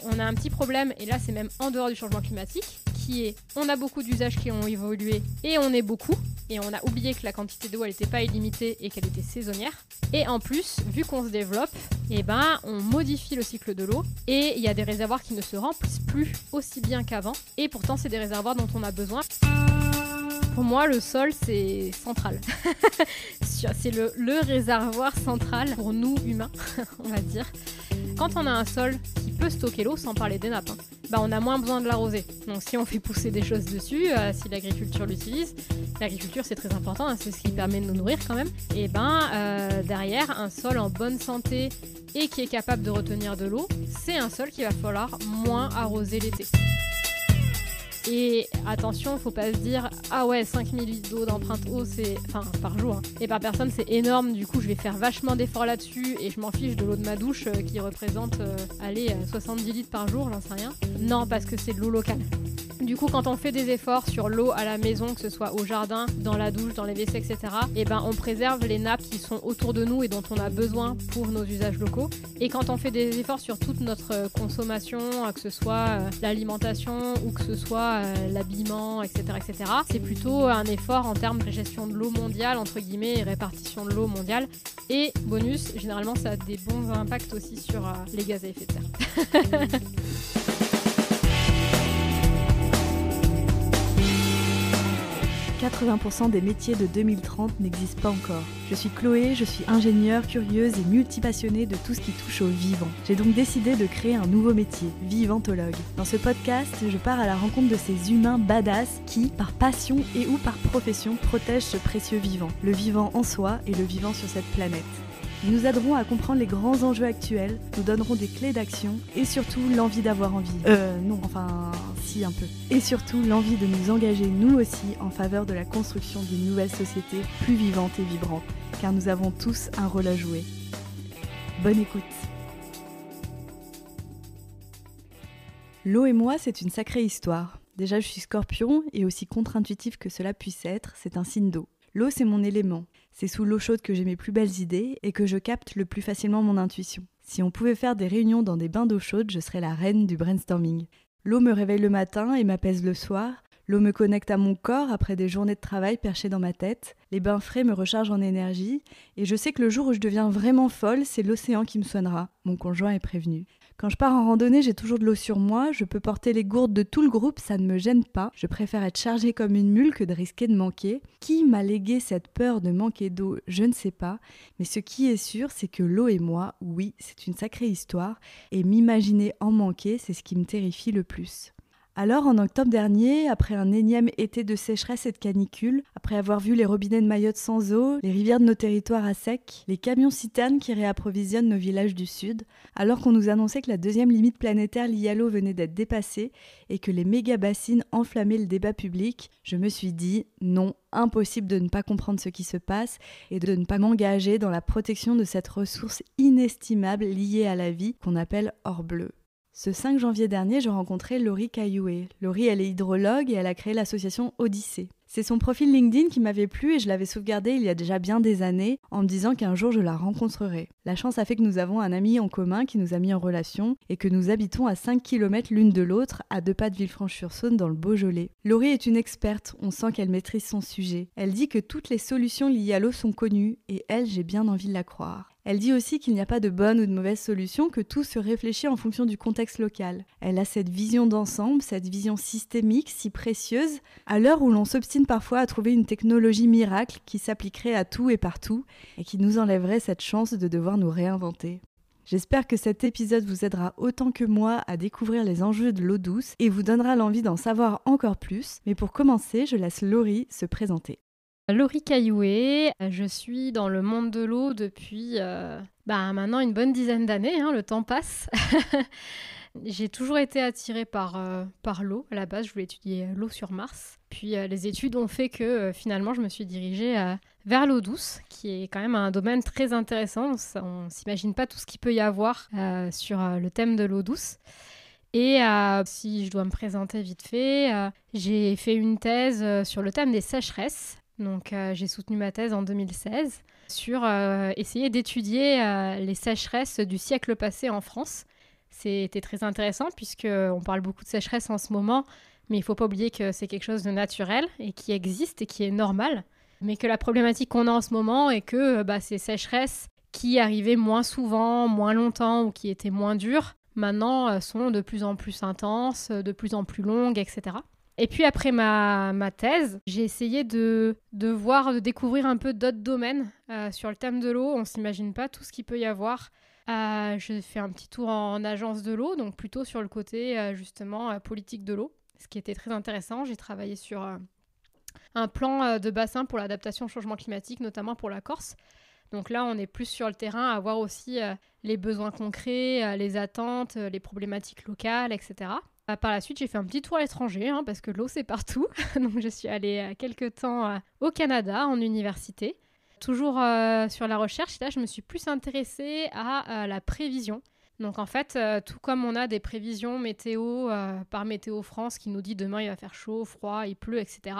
on a un petit problème, et là c'est même en dehors du changement climatique, qui est on a beaucoup d'usages qui ont évolué et on est beaucoup, et on a oublié que la quantité d'eau elle n'était pas illimitée et qu'elle était saisonnière. Et en plus, vu qu'on se développe, on modifie le cycle de l'eau et il y a des réservoirs qui ne se remplissent plus aussi bien qu'avant, et pourtant c'est des réservoirs dont on a besoin. Pour moi, le sol, c'est central. C'est le réservoir central pour nous, humains, on va dire. Quand on a un sol qui peut stocker l'eau, sans parler des nappes, on a moins besoin de l'arroser. Donc si on fait pousser des choses dessus, si l'agriculture l'utilise, l'agriculture c'est très important, c'est ce qui permet de nous nourrir quand même, et derrière, un sol en bonne santé et qui est capable de retenir de l'eau, c'est un sol qu'il va falloir moins arroser l'été. Et attention, faut pas se dire ah ouais 5000 litres d'eau d'empreinte eau par jour et par personne c'est énorme, du coup je vais faire vachement d'efforts là-dessus et je m'en fiche de l'eau de ma douche qui représente 70 litres par jour, j'en sais rien. Non, parce que c'est de l'eau locale. Du coup, quand on fait des efforts sur l'eau à la maison, que ce soit au jardin, dans la douche, dans les WC, etc., on préserve les nappes qui sont autour de nous et dont on a besoin pour nos usages locaux. Et quand on fait des efforts sur toute notre consommation, que ce soit l'alimentation ou que ce soit l'habillement, etc., c'est plutôt un effort en termes de gestion de l'eau mondiale, entre guillemets, et répartition de l'eau mondiale. Et bonus, généralement, ça a des bons impacts aussi sur les gaz à effet de serre. 80% des métiers de 2030 n'existent pas encore. Je suis Chloé, je suis ingénieure, curieuse et multipassionnée de tout ce qui touche au vivant. J'ai donc décidé de créer un nouveau métier, vivantologue. Dans ce podcast, je pars à la rencontre de ces humains badass qui, par passion et ou par profession, protègent ce précieux vivant. Le vivant en soi et le vivant sur cette planète. Ils nous aideront à comprendre les grands enjeux actuels, nous donneront des clés d'action et surtout l'envie d'avoir envie. Si un peu. Et surtout l'envie de nous engager nous aussi en faveur de la construction d'une nouvelle société plus vivante et vibrante, car nous avons tous un rôle à jouer. Bonne écoute. L'eau et moi, c'est une sacrée histoire. Déjà, je suis Scorpion et aussi contre-intuitif que cela puisse être, c'est un signe d'eau. L'eau, c'est mon élément. C'est sous l'eau chaude que j'ai mes plus belles idées et que je capte le plus facilement mon intuition. Si on pouvait faire des réunions dans des bains d'eau chaude, je serais la reine du brainstorming. L'eau me réveille le matin et m'apaise le soir. L'eau me connecte à mon corps après des journées de travail perchées dans ma tête. Les bains frais me rechargent en énergie. Et je sais que le jour où je deviens vraiment folle, c'est l'océan qui me soignera. Mon conjoint est prévenu. Quand je pars en randonnée, j'ai toujours de l'eau sur moi. Je peux porter les gourdes de tout le groupe, ça ne me gêne pas. Je préfère être chargée comme une mule que de risquer de manquer. Qui m'a légué cette peur de manquer d'eau, je ne sais pas. Mais ce qui est sûr, c'est que l'eau et moi, oui, c'est une sacrée histoire. Et m'imaginer en manquer, c'est ce qui me terrifie le plus. Alors, en octobre dernier, après un énième été de sécheresse et de canicule, après avoir vu les robinets de Mayotte sans eau, les rivières de nos territoires à sec, les camions-citernes qui réapprovisionnent nos villages du sud, alors qu'on nous annonçait que la deuxième limite planétaire liée à l'eau venait d'être dépassée et que les méga-bassines enflammaient le débat public, je me suis dit non, impossible de ne pas comprendre ce qui se passe et de ne pas m'engager dans la protection de cette ressource inestimable liée à la vie qu'on appelle or bleu. Ce 5 janvier dernier, je rencontrais Laurie Caillouet. Laurie, elle est hydrologue et elle a créé l'association Odyssée. C'est son profil LinkedIn qui m'avait plu et je l'avais sauvegardé il y a déjà bien des années en me disant qu'un jour je la rencontrerai. La chance a fait que nous avons un ami en commun qui nous a mis en relation et que nous habitons à 5 km l'une de l'autre, à 2 pas de Villefranche-sur-Saône dans le Beaujolais. Laurie est une experte, on sent qu'elle maîtrise son sujet. Elle dit que toutes les solutions liées à l'eau sont connues et elle, j'ai bien envie de la croire. Elle dit aussi qu'il n'y a pas de bonne ou de mauvaise solution, que tout se réfléchit en fonction du contexte local. Elle a cette vision d'ensemble, cette vision systémique si précieuse, à l'heure où l'on s'obstine parfois à trouver une technologie miracle qui s'appliquerait à tout et partout, et qui nous enlèverait cette chance de devoir nous réinventer. J'espère que cet épisode vous aidera autant que moi à découvrir les enjeux de l'eau douce et vous donnera l'envie d'en savoir encore plus, mais pour commencer, je laisse Laurie se présenter. Laurie Caillouet, je suis dans le monde de l'eau depuis maintenant une bonne dizaine d'années, le temps passe. J'ai toujours été attirée par l'eau. À la base, je voulais étudier l'eau sur Mars. Puis les études ont fait que finalement, je me suis dirigée vers l'eau douce, qui est quand même un domaine très intéressant. On ne s'imagine pas tout ce qu'il peut y avoir sur le thème de l'eau douce. Et si je dois me présenter vite fait, j'ai fait une thèse sur le thème des sécheresses. Donc j'ai soutenu ma thèse en 2016 sur essayer d'étudier les sécheresses du siècle passé en France, C'était très intéressant puisqu'on parle beaucoup de sécheresse en ce moment, mais il ne faut pas oublier que c'est quelque chose de naturel et qui existe et qui est normal. Mais que la problématique qu'on a en ce moment est que ces sécheresses qui arrivaient moins souvent, moins longtemps ou qui étaient moins dures, maintenant sont de plus en plus intenses, de plus en plus longues, etc. Et puis après ma thèse, j'ai essayé de découvrir un peu d'autres domaines sur le thème de l'eau. On ne s'imagine pas tout ce qu'il peut y avoir. J'ai fait un petit tour en agence de l'eau, donc plutôt sur le côté justement politique de l'eau, ce qui était très intéressant. J'ai travaillé sur un plan de bassin pour l'adaptation au changement climatique, notamment pour la Corse. Donc là, on est plus sur le terrain à voir aussi les besoins concrets, les attentes, les problématiques locales, etc. Par la suite, j'ai fait un petit tour à l'étranger, parce que l'eau, c'est partout. Donc je suis allée quelques temps au Canada, en université. Toujours sur la recherche, là, je me suis plus intéressée à la prévision. Donc en fait, tout comme on a des prévisions météo par Météo France qui nous dit demain il va faire chaud, froid, il pleut, etc.,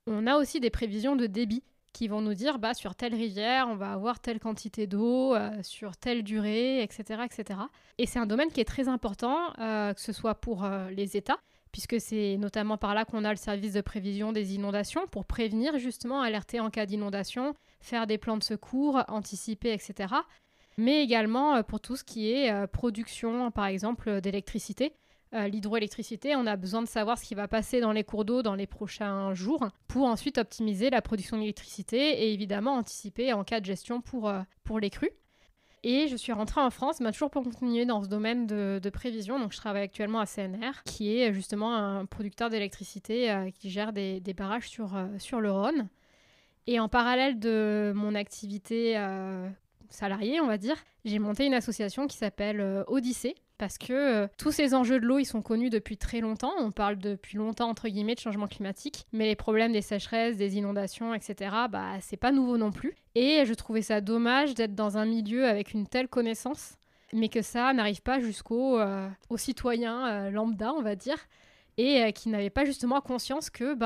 on a aussi des prévisions de débit qui vont nous dire sur telle rivière, on va avoir telle quantité d'eau, sur telle durée, etc., etc. Et c'est un domaine qui est très important, que ce soit pour les États, puisque c'est notamment par là qu'on a le service de prévision des inondations, pour prévenir justement, alerter en cas d'inondation, faire des plans de secours, anticiper, etc. Mais également pour tout ce qui est production, par exemple, d'électricité. L'hydroélectricité, on a besoin de savoir ce qui va passer dans les cours d'eau dans les prochains jours pour ensuite optimiser la production d'électricité et évidemment anticiper en cas de gestion pour les crues. Et je suis rentrée en France, toujours pour continuer dans ce domaine de prévision. Donc je travaille actuellement à CNR, qui est justement un producteur d'électricité qui gère des barrages sur le Rhône. Et en parallèle de mon activité salariée, on va dire, j'ai monté une association qui s'appelle Odyssée, parce que tous ces enjeux de l'eau, ils sont connus depuis très longtemps. On parle depuis longtemps, entre guillemets, de changement climatique. Mais les problèmes des sécheresses, des inondations, etc., c'est pas nouveau non plus. Et je trouvais ça dommage d'être dans un milieu avec une telle connaissance, mais que ça n'arrive pas aux citoyens lambda, on va dire, et qui n'avaient pas justement conscience que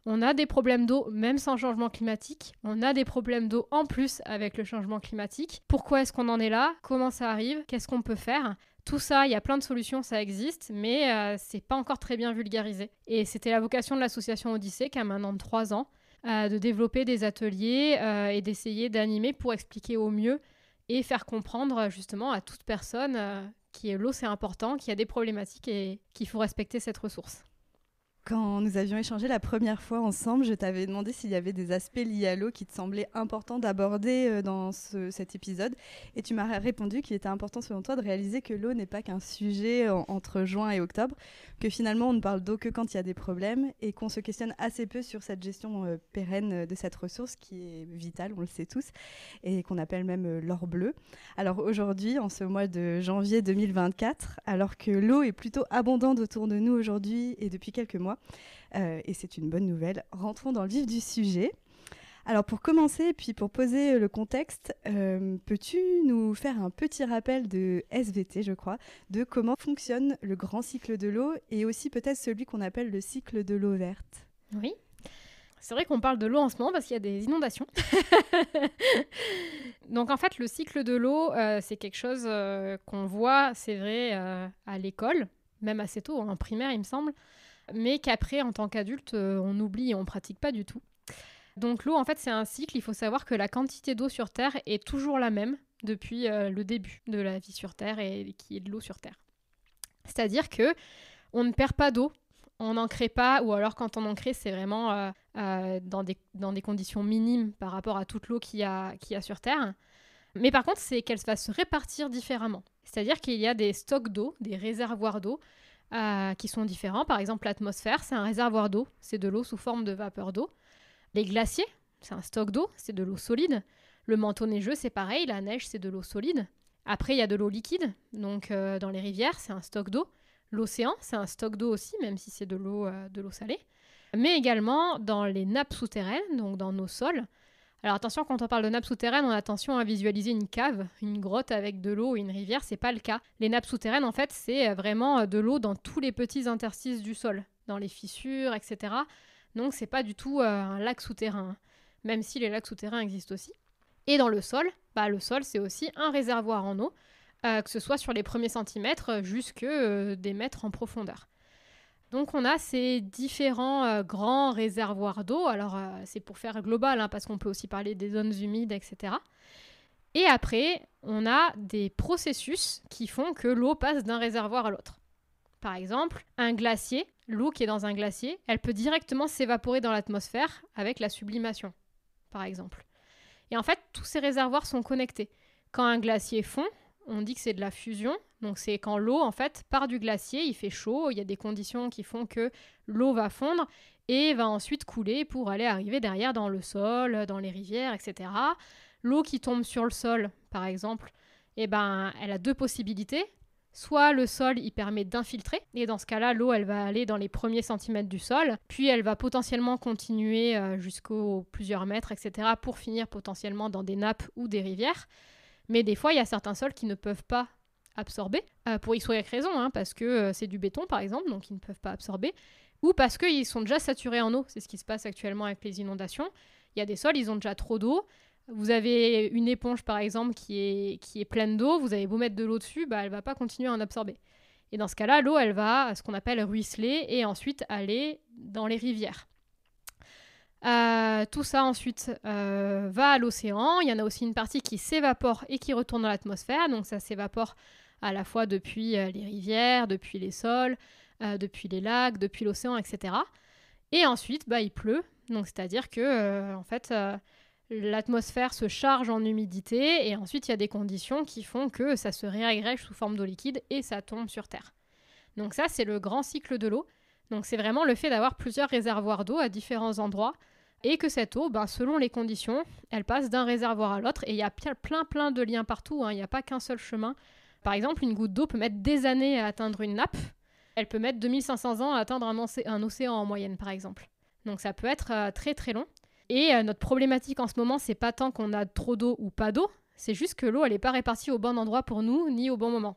on a des problèmes d'eau même sans changement climatique, on a des problèmes d'eau en plus avec le changement climatique. Pourquoi est-ce qu'on en est là? Comment ça arrive? Qu'est-ce qu'on peut faire? Tout ça, il y a plein de solutions, ça existe, mais c'est pas encore très bien vulgarisé. Et c'était la vocation de l'association Odyssée, qui a maintenant 3 ans, de développer des ateliers et d'essayer d'animer pour expliquer au mieux et faire comprendre justement à toute personne que l'eau c'est important, qu'il y a des problématiques et qu'il faut respecter cette ressource. Quand nous avions échangé la première fois ensemble, je t'avais demandé s'il y avait des aspects liés à l'eau qui te semblaient importants d'aborder dans cet épisode. Et tu m'as répondu qu'il était important selon toi de réaliser que l'eau n'est pas qu'un sujet entre juin et octobre, que finalement on ne parle d'eau que quand il y a des problèmes et qu'on se questionne assez peu sur cette gestion pérenne de cette ressource qui est vitale, on le sait tous, et qu'on appelle même l'or bleu. Alors aujourd'hui, en ce mois de janvier 2024, alors que l'eau est plutôt abondante autour de nous aujourd'hui et depuis quelques mois, et c'est une bonne nouvelle. Rentrons dans le vif du sujet. Alors pour commencer, puis pour poser le contexte, peux-tu nous faire un petit rappel de SVT, je crois, de comment fonctionne le grand cycle de l'eau et aussi peut-être celui qu'on appelle le cycle de l'eau verte? Oui, c'est vrai qu'on parle de l'eau en ce moment parce qu'il y a des inondations. Donc en fait, le cycle de l'eau, c'est quelque chose qu'on voit, c'est vrai, à l'école, même assez tôt, en primaire il me semble, mais qu'après, en tant qu'adulte, on oublie et on ne pratique pas du tout. Donc l'eau, en fait, c'est un cycle. Il faut savoir que la quantité d'eau sur Terre est toujours la même depuis le début de la vie sur Terre et qui est de l'eau sur Terre. C'est-à-dire qu'on ne perd pas d'eau, on n'en crée pas, ou alors quand on en crée, c'est vraiment dans des conditions minimes par rapport à toute l'eau qu'il y a sur Terre. Mais par contre, c'est qu'elle va se répartir différemment. C'est-à-dire qu'il y a des stocks d'eau, des réservoirs d'eau, qui sont différents. Par exemple, l'atmosphère, c'est un réservoir d'eau, c'est de l'eau sous forme de vapeur d'eau. Les glaciers, c'est un stock d'eau, c'est de l'eau solide. Le manteau neigeux, c'est pareil, la neige, c'est de l'eau solide. Après, il y a de l'eau liquide, donc dans les rivières, c'est un stock d'eau. L'océan, c'est un stock d'eau aussi, même si c'est de l'eau salée. Mais également dans les nappes souterraines, donc dans nos sols. Alors attention, quand on parle de nappes souterraines, on a attention à visualiser une cave, une grotte avec de l'eau et une rivière, c'est pas le cas. Les nappes souterraines, en fait, c'est vraiment de l'eau dans tous les petits interstices du sol, dans les fissures, etc. Donc c'est pas du tout un lac souterrain, même si les lacs souterrains existent aussi. Et dans le sol, le sol c'est aussi un réservoir en eau que ce soit sur les premiers centimètres jusque des mètres en profondeur. Donc on a ces différents grands réservoirs d'eau. Alors c'est pour faire global, hein, parce qu'on peut aussi parler des zones humides, etc. Et après, on a des processus qui font que l'eau passe d'un réservoir à l'autre. Par exemple, un glacier, l'eau qui est dans un glacier, elle peut directement s'évaporer dans l'atmosphère avec la sublimation, par exemple. Et en fait, tous ces réservoirs sont connectés. Quand un glacier fond, on dit que c'est de la fusion. Donc c'est quand l'eau, en fait, part du glacier, il fait chaud, il y a des conditions qui font que l'eau va fondre et va ensuite couler pour aller arriver derrière dans le sol, dans les rivières, etc. L'eau qui tombe sur le sol, par exemple, elle a deux possibilités. Soit le sol, il permet d'infiltrer, et dans ce cas-là, l'eau, elle va aller dans les premiers centimètres du sol, puis elle va potentiellement continuer jusqu'aux plusieurs mètres, etc., pour finir potentiellement dans des nappes ou des rivières. Mais des fois, il y a certains sols qui ne peuvent pas absorber, pour X ou Y raison, hein, parce que c'est du béton, par exemple, donc ils ne peuvent pas absorber, ou parce qu'ils sont déjà saturés en eau. C'est ce qui se passe actuellement avec les inondations. Il y a des sols, ils ont déjà trop d'eau. Vous avez une éponge, par exemple, qui est pleine d'eau. Vous avez beau mettre de l'eau dessus, elle ne va pas continuer à en absorber. Et dans ce cas-là, l'eau, elle va, ce qu'on appelle ruisseler, et ensuite aller dans les rivières. Tout ça, ensuite, va à l'océan. Il y en a aussi une partie qui s'évapore et qui retourne dans l'atmosphère. Donc ça s'évapore à la fois depuis les rivières, depuis les sols, depuis les lacs, depuis l'océan, etc. Et ensuite, il pleut. Donc c'est-à-dire que, en fait... l'atmosphère se charge en humidité et ensuite il y a des conditions qui font que ça se réagrège sous forme d'eau liquide et ça tombe sur Terre. Donc ça, c'est le grand cycle de l'eau. Donc c'est vraiment le fait d'avoir plusieurs réservoirs d'eau à différents endroits et que cette eau, selon les conditions, elle passe d'un réservoir à l'autre et il y a plein de liens partout, hein. Il n'y a pas qu'un seul chemin. Par exemple, une goutte d'eau peut mettre des années à atteindre une nappe. Elle peut mettre 2500 ans à atteindre un océan en moyenne, par exemple. Donc ça peut être très très long. Et notre problématique en ce moment, c'est pas tant qu'on a trop d'eau ou pas d'eau, c'est juste que l'eau, elle n'est pas répartie au bon endroit pour nous, ni au bon moment.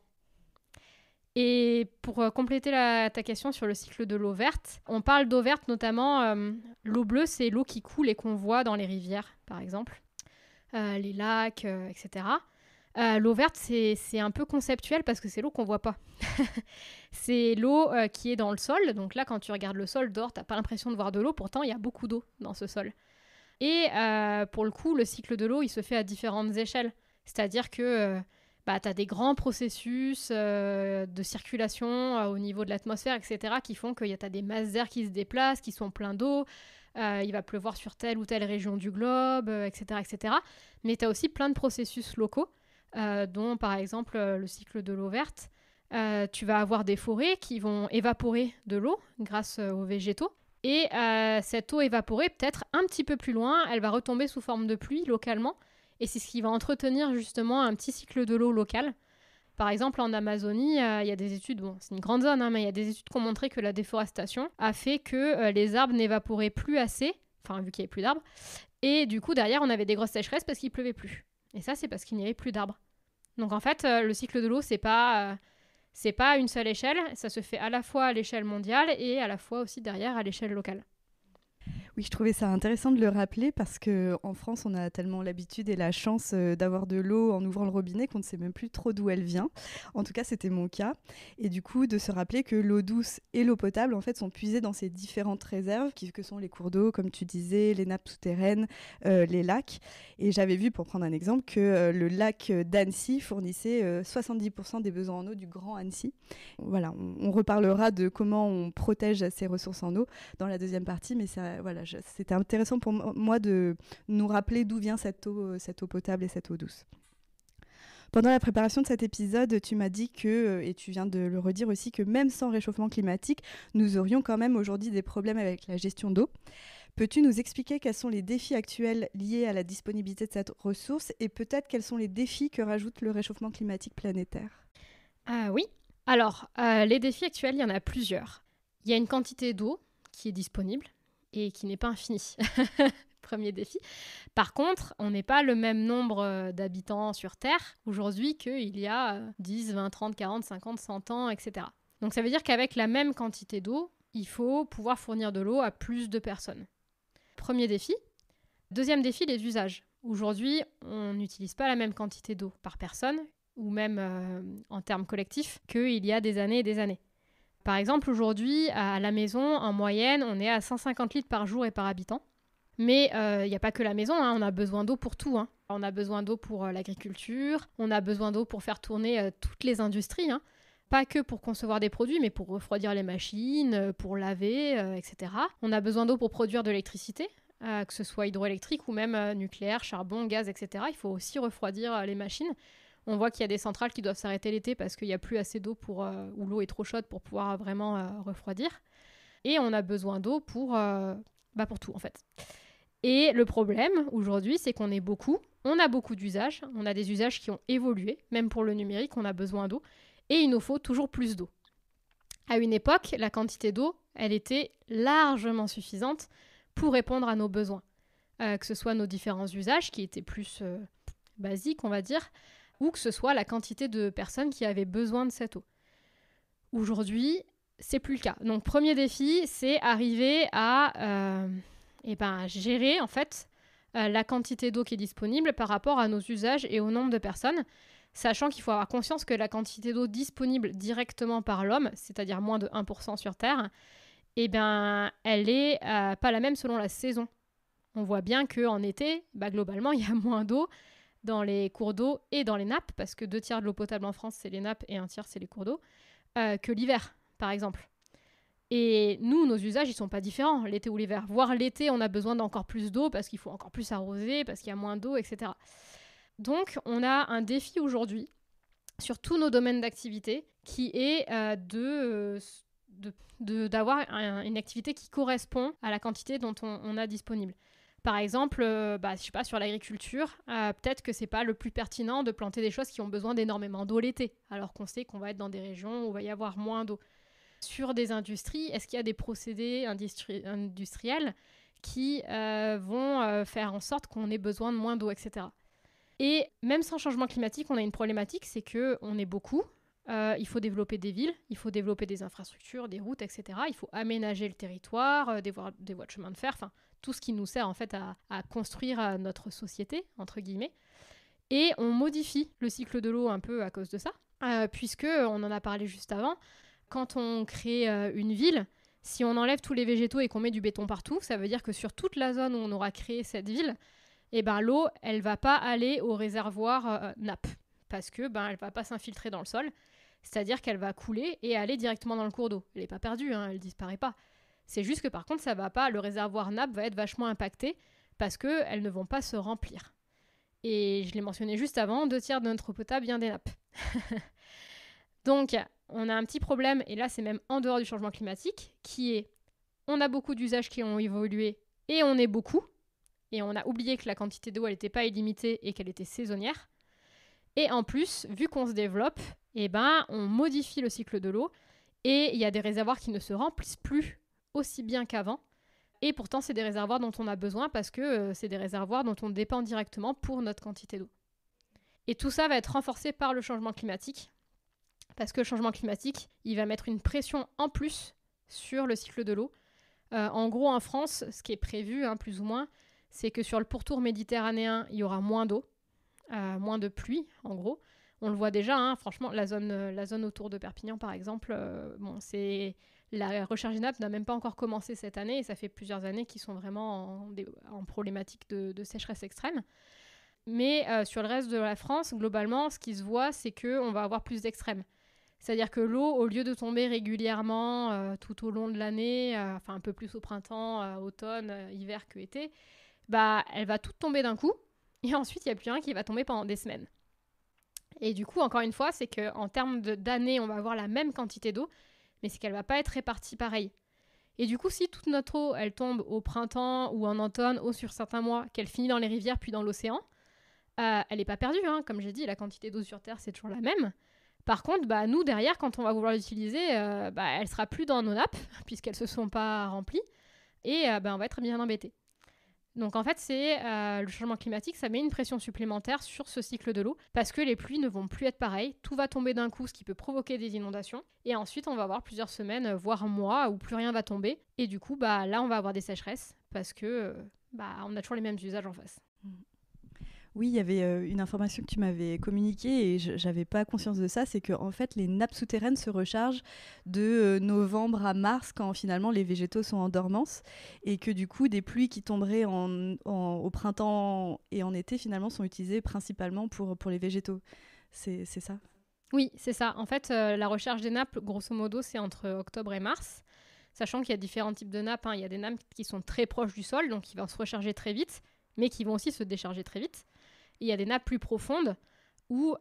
Et pour compléter ta question sur le cycle de l'eau verte, on parle d'eau verte notamment, l'eau bleue, c'est l'eau qui coule et qu'on voit dans les rivières, par exemple, les lacs, etc. L'eau verte, c'est un peu conceptuel parce que c'est l'eau qu'on voit pas. C'est l'eau qui est dans le sol, donc là, quand tu regardes le sol dehors, t'as pas l'impression de voir de l'eau, pourtant il y a beaucoup d'eau dans ce sol. Et pour le coup, le cycle de l'eau, il se fait à différentes échelles. C'est-à-dire que tu as des grands processus de circulation au niveau de l'atmosphère, etc., qui font que tu as des masses d'air qui se déplacent, qui sont pleins d'eau. Il va pleuvoir sur telle ou telle région du globe, etc., etc. Mais tu as aussi plein de processus locaux, dont par exemple le cycle de l'eau verte. Tu vas avoir des forêts qui vont évaporer de l'eau grâce aux végétaux. Et cette eau évaporée, peut-être un petit peu plus loin, elle va retomber sous forme de pluie localement. Et c'est ce qui va entretenir justement un petit cycle de l'eau local. Par exemple, en Amazonie, il y a des études, c'est une grande zone, mais il y a des études qui ont montré que la déforestation a fait que les arbres n'évaporaient plus assez, vu qu'il n'y avait plus d'arbres. Et du coup, derrière, on avait des grosses sécheresses parce qu'il ne pleuvait plus. Et ça, c'est parce qu'il n'y avait plus d'arbres. Donc en fait, le cycle de l'eau, c'est pas une seule échelle, ça se fait à la fois à l'échelle mondiale et à la fois aussi derrière à l'échelle locale. Oui, je trouvais ça intéressant de le rappeler parce qu'en France, on a tellement l'habitude et la chance d'avoir de l'eau en ouvrant le robinet qu'on ne sait même plus trop d'où elle vient. En tout cas, c'était mon cas. Et du coup, de se rappeler que l'eau douce et l'eau potable, en fait, sont puisées dans ces différentes réserves, que sont les cours d'eau, comme tu disais, les nappes souterraines, les lacs. Et j'avais vu, pour prendre un exemple, que le lac d'Annecy fournissait 70% des besoins en eau du Grand Annecy. Voilà, on reparlera de comment on protège ces ressources en eau dans la deuxième partie, mais ça, voilà, c'était intéressant pour moi de nous rappeler d'où vient cette eau potable et cette eau douce. Pendant la préparation de cet épisode, tu m'as dit que, et tu viens de le redire aussi, que même sans réchauffement climatique, nous aurions quand même aujourd'hui des problèmes avec la gestion d'eau. Peux-tu nous expliquer quels sont les défis actuels liés à la disponibilité de cette ressource et peut-être quels sont les défis que rajoute le réchauffement climatique planétaire ? Oui. Alors, les défis actuels, il y en a plusieurs. Il y a une quantité d'eau qui est disponible et qui n'est pas infinie. Premier défi. Par contre, on n'est pas le même nombre d'habitants sur Terre aujourd'hui qu'il y a 10, 20, 30, 40, 50, 100 ans, etc. Donc ça veut dire qu'avec la même quantité d'eau, il faut pouvoir fournir de l'eau à plus de personnes. Premier défi. Deuxième défi, les usages. Aujourd'hui, on n'utilise pas la même quantité d'eau par personne ou même en termes collectifs, qu'il y a des années et des années. Par exemple, aujourd'hui, à la maison, en moyenne, on est à 150 litres par jour et par habitant. Mais il n'y a pas que la maison, hein, on a besoin d'eau pour tout. Hein. On a besoin d'eau pour l'agriculture, on a besoin d'eau pour faire tourner toutes les industries. Hein. Pas que pour concevoir des produits, mais pour refroidir les machines, pour laver, etc. On a besoin d'eau pour produire de l'électricité, que ce soit hydroélectrique ou même nucléaire, charbon, gaz, etc. Il faut aussi refroidir les machines. On voit qu'il y a des centrales qui doivent s'arrêter l'été parce qu'il n'y a plus assez d'eau ou l'eau est trop chaude pour pouvoir vraiment refroidir. Et on a besoin d'eau pour tout en fait. Et le problème aujourd'hui, c'est qu'on est beaucoup, on a beaucoup d'usages, on a des usages qui ont évolué, même pour le numérique, on a besoin d'eau, et il nous faut toujours plus d'eau. À une époque, la quantité d'eau, elle était largement suffisante pour répondre à nos besoins, que ce soit nos différents usages qui étaient plus basiques, on va dire, ou que ce soit la quantité de personnes qui avaient besoin de cette eau. Aujourd'hui, c'est plus le cas. Donc, premier défi, c'est arriver à gérer en fait la quantité d'eau qui est disponible par rapport à nos usages et au nombre de personnes, sachant qu'il faut avoir conscience que la quantité d'eau disponible directement par l'homme, c'est-à-dire moins de 1% sur Terre, elle est pas la même selon la saison. On voit bien qu'en été, globalement, il y a moins d'eau dans les cours d'eau et dans les nappes, parce que 2 tiers de l'eau potable en France, c'est les nappes et 1 tiers, c'est les cours d'eau, que l'hiver, par exemple. Et nous, nos usages, ils sont pas différents, l'été ou l'hiver. Voire l'été, on a besoin d'encore plus d'eau parce qu'il faut encore plus arroser, parce qu'il y a moins d'eau, etc. Donc, on a un défi aujourd'hui sur tous nos domaines d'activité qui est d'avoir une activité qui correspond à la quantité dont on a disponible. Par exemple, sur l'agriculture, peut-être que c'est pas le plus pertinent de planter des choses qui ont besoin d'énormément d'eau l'été, alors qu'on sait qu'on va être dans des régions où il va y avoir moins d'eau. Sur des industries, est-ce qu'il y a des procédés industriels qui vont faire en sorte qu'on ait besoin de moins d'eau, etc. Et même sans changement climatique, on a une problématique, c'est qu'on est beaucoup. Il faut développer des villes, il faut développer des infrastructures, des routes, etc. Il faut aménager le territoire, des voies de chemin de fer, enfin tout ce qui nous sert en fait à construire notre société, entre guillemets. Et on modifie le cycle de l'eau un peu à cause de ça, puisque, on en a parlé juste avant, quand on crée une ville, si on enlève tous les végétaux et qu'on met du béton partout, ça veut dire que sur toute la zone où on aura créé cette ville, l'eau, elle va pas aller au réservoir nappe, parce que elle va pas s'infiltrer dans le sol, c'est-à-dire qu'elle va couler et aller directement dans le cours d'eau. Elle est pas perdue, elle disparaît pas. C'est juste que par contre, ça va pas, le réservoir nappe va être vachement impacté parce qu'elles ne vont pas se remplir. Et je l'ai mentionné juste avant, 2 tiers de notre eau potable vient des nappes. Donc, on a un petit problème, et là c'est même en dehors du changement climatique, qui est, on a beaucoup d'usages qui ont évolué, et on est beaucoup, et on a oublié que la quantité d'eau, elle n'était pas illimitée et qu'elle était saisonnière. Et en plus, vu qu'on se développe, on modifie le cycle de l'eau, et il y a des réservoirs qui ne se remplissent plus aussi bien qu'avant, et pourtant c'est des réservoirs dont on a besoin parce que c'est des réservoirs dont on dépend directement pour notre quantité d'eau. Et tout ça va être renforcé par le changement climatique, parce que le changement climatique, il va mettre une pression en plus sur le cycle de l'eau. En gros, en France, ce qui est prévu, plus ou moins, c'est que sur le pourtour méditerranéen, il y aura moins d'eau, moins de pluie, en gros. On le voit déjà, franchement, la zone autour de Perpignan, par exemple, la recherche des nappes n'a même pas encore commencé cette année, et ça fait plusieurs années qu'ils sont vraiment en problématique de sécheresse extrême. Mais sur le reste de la France, globalement, ce qui se voit, c'est qu'on va avoir plus d'extrêmes. C'est-à-dire que l'eau, au lieu de tomber régulièrement tout au long de l'année, un peu plus au printemps, automne, hiver que été, elle va toute tomber d'un coup, et ensuite, il n'y a plus rien qui va tomber pendant des semaines. Et du coup, encore une fois, c'est qu'en termes d'années, on va avoir la même quantité d'eau, mais c'est qu'elle ne va pas être répartie pareil. Et du coup, si toute notre eau, elle tombe au printemps ou en automne, ou sur certains mois, qu'elle finit dans les rivières puis dans l'océan, elle n'est pas perdue, comme j'ai dit, la quantité d'eau sur Terre, c'est toujours la même. Par contre, nous, derrière, quand on va vouloir l'utiliser, elle ne sera plus dans nos nappes, puisqu'elles ne se sont pas remplies, et on va être bien embêté. Donc en fait, le changement climatique, ça met une pression supplémentaire sur ce cycle de l'eau, parce que les pluies ne vont plus être pareilles, tout va tomber d'un coup, ce qui peut provoquer des inondations, et ensuite on va avoir plusieurs semaines, voire un mois, où plus rien va tomber, et du coup, là, on va avoir des sécheresses, parce que on a toujours les mêmes usages en face. Oui, il y avait une information que tu m'avais communiquée et j'avais pas conscience de ça, c'est que en fait les nappes souterraines se rechargent de novembre à mars quand finalement les végétaux sont en dormance et que du coup des pluies qui tomberaient au printemps et en été finalement sont utilisées principalement pour les végétaux. C'est ça? Oui, c'est ça. En fait, la recharge des nappes, grosso modo, c'est entre octobre et mars. Sachant qu'il y a différents types de nappes, hein. Il y a des nappes qui sont très proches du sol, donc qui vont se recharger très vite, mais qui vont aussi se décharger très vite. Et il y a des nappes plus profondes où,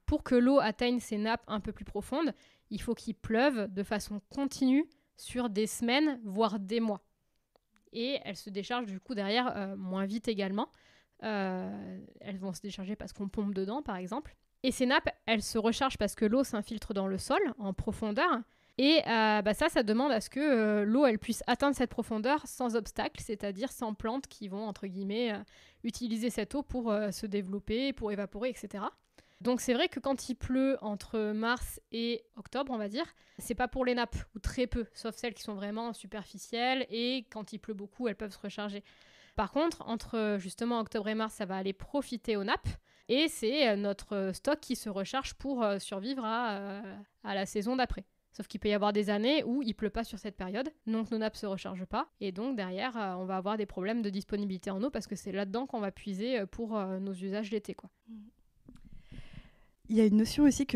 pour que l'eau atteigne ces nappes un peu plus profondes, il faut qu'il pleuve de façon continue sur des semaines, voire des mois. Et elles se déchargent du coup derrière moins vite également. Elles vont se décharger parce qu'on pompe dedans, par exemple. Et ces nappes, elles se rechargent parce que l'eau s'infiltre dans le sol en profondeur. Et ça demande à ce que l'eau elle puisse atteindre cette profondeur sans obstacle, c'est-à-dire sans plantes qui vont, entre guillemets, utiliser cette eau pour se développer, pour évaporer, etc. Donc c'est vrai que quand il pleut entre mars et octobre, on va dire, c'est pas pour les nappes, ou très peu, sauf celles qui sont vraiment superficielles, et quand il pleut beaucoup, elles peuvent se recharger. Par contre, entre justement octobre et mars, ça va aller profiter aux nappes, et c'est notre stock qui se recharge pour survivre à la saison d'après. Sauf qu'il peut y avoir des années où il pleut pas sur cette période, donc nos nappes se rechargent pas, et donc derrière, on va avoir des problèmes de disponibilité en eau, parce que c'est là-dedans qu'on va puiser pour nos usages d'été, quoi. Il y a une notion aussi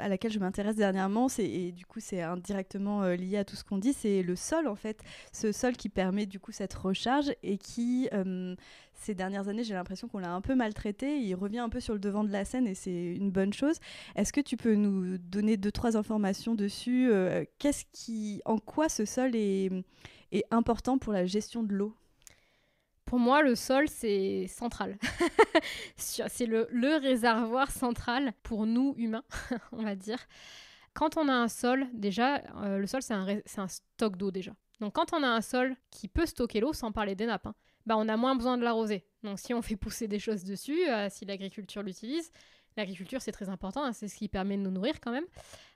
à laquelle je m'intéresse dernièrement, et du coup c'est indirectement lié à tout ce qu'on dit, c'est le sol en fait. Ce sol qui permet du coup cette recharge et qui, ces dernières années, j'ai l'impression qu'on l'a un peu maltraité. Il revient un peu sur le devant de la scène et c'est une bonne chose. Est-ce que tu peux nous donner 2-3 informations dessus en quoi ce sol est important pour la gestion de l'eau ? Pour moi, le sol, c'est central. C'est le réservoir central pour nous, humains, on va dire. Quand on a un sol, déjà, le sol, c'est un stock d'eau, déjà. Donc, quand on a un sol qui peut stocker l'eau, sans parler des nappes, on a moins besoin de l'arroser. Donc, si on fait pousser des choses dessus, si l'agriculture l'utilise, l'agriculture, c'est très important, hein, c'est ce qui permet de nous nourrir quand même.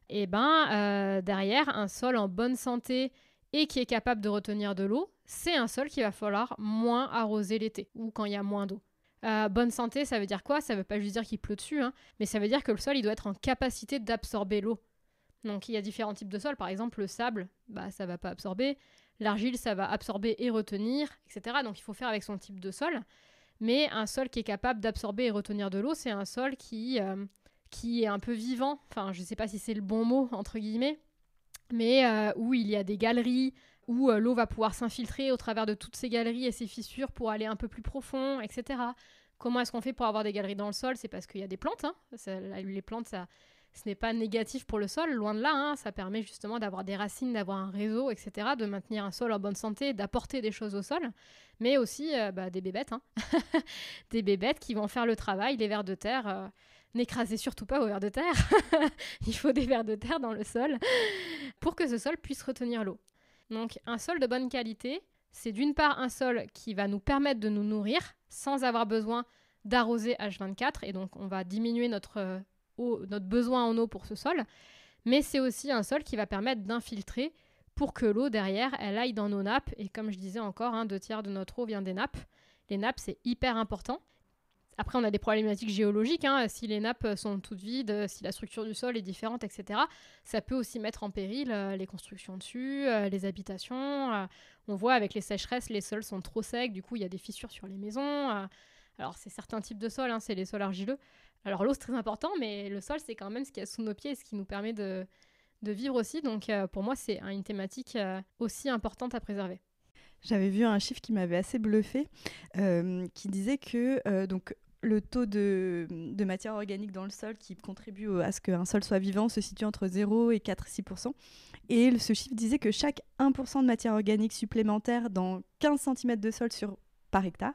Et derrière, un sol en bonne santé et qui est capable de retenir de l'eau, c'est un sol qu'il va falloir moins arroser l'été ou quand il y a moins d'eau. Bonne santé, ça veut dire quoi ? Ça veut pas juste dire qu'il pleut dessus, hein, mais ça veut dire que le sol il doit être en capacité d'absorber l'eau. Donc il y a différents types de sols, par exemple le sable, ça va pas absorber, l'argile ça va absorber et retenir, etc. Donc il faut faire avec son type de sol. Mais un sol qui est capable d'absorber et retenir de l'eau, c'est un sol qui est un peu vivant, enfin je sais pas si c'est le bon mot entre guillemets, mais où il y a des galeries, où l'eau va pouvoir s'infiltrer au travers de toutes ces galeries et ces fissures pour aller un peu plus profond, etc. Comment est-ce qu'on fait pour avoir des galeries dans le sol ? C'est parce qu'il y a des plantes. Hein. Les plantes, ce n'est pas négatif pour le sol, loin de là. Hein. Ça permet justement d'avoir des racines, d'avoir un réseau, etc., de maintenir un sol en bonne santé, d'apporter des choses au sol, mais aussi des bébêtes. Hein. Des bébêtes qui vont faire le travail, les vers de terre. N'écrasez surtout pas vos vers de terre. Il faut des vers de terre dans le sol pour que ce sol puisse retenir l'eau. Donc un sol de bonne qualité, c'est d'une part un sol qui va nous permettre de nous nourrir sans avoir besoin d'arroser H24, et donc on va diminuer notre besoin en eau pour ce sol, mais c'est aussi un sol qui va permettre d'infiltrer pour que l'eau derrière, elle aille dans nos nappes, et comme je disais encore, 2/3 de notre eau vient des nappes. Les nappes, c'est hyper important. Après, on a des problématiques géologiques, hein. Si les nappes sont toutes vides, si la structure du sol est différente, etc., ça peut aussi mettre en péril les constructions dessus, les habitations. On voit avec les sécheresses, les sols sont trop secs, du coup, il y a des fissures sur les maisons. Alors, c'est certains types de sols, hein, c'est les sols argileux. Alors, l'eau, c'est très important, mais le sol, c'est quand même ce qu'il y a sous nos pieds et ce qui nous permet de vivre aussi. Donc, pour moi, c'est une thématique aussi importante à préserver. J'avais vu un chiffre qui m'avait assez bluffé, qui disait que le taux de matière organique dans le sol qui contribue à ce qu'un sol soit vivant se situe entre 0 et 4-6%. Et ce chiffre disait que chaque 1% de matière organique supplémentaire dans 15 cm de sol par hectare,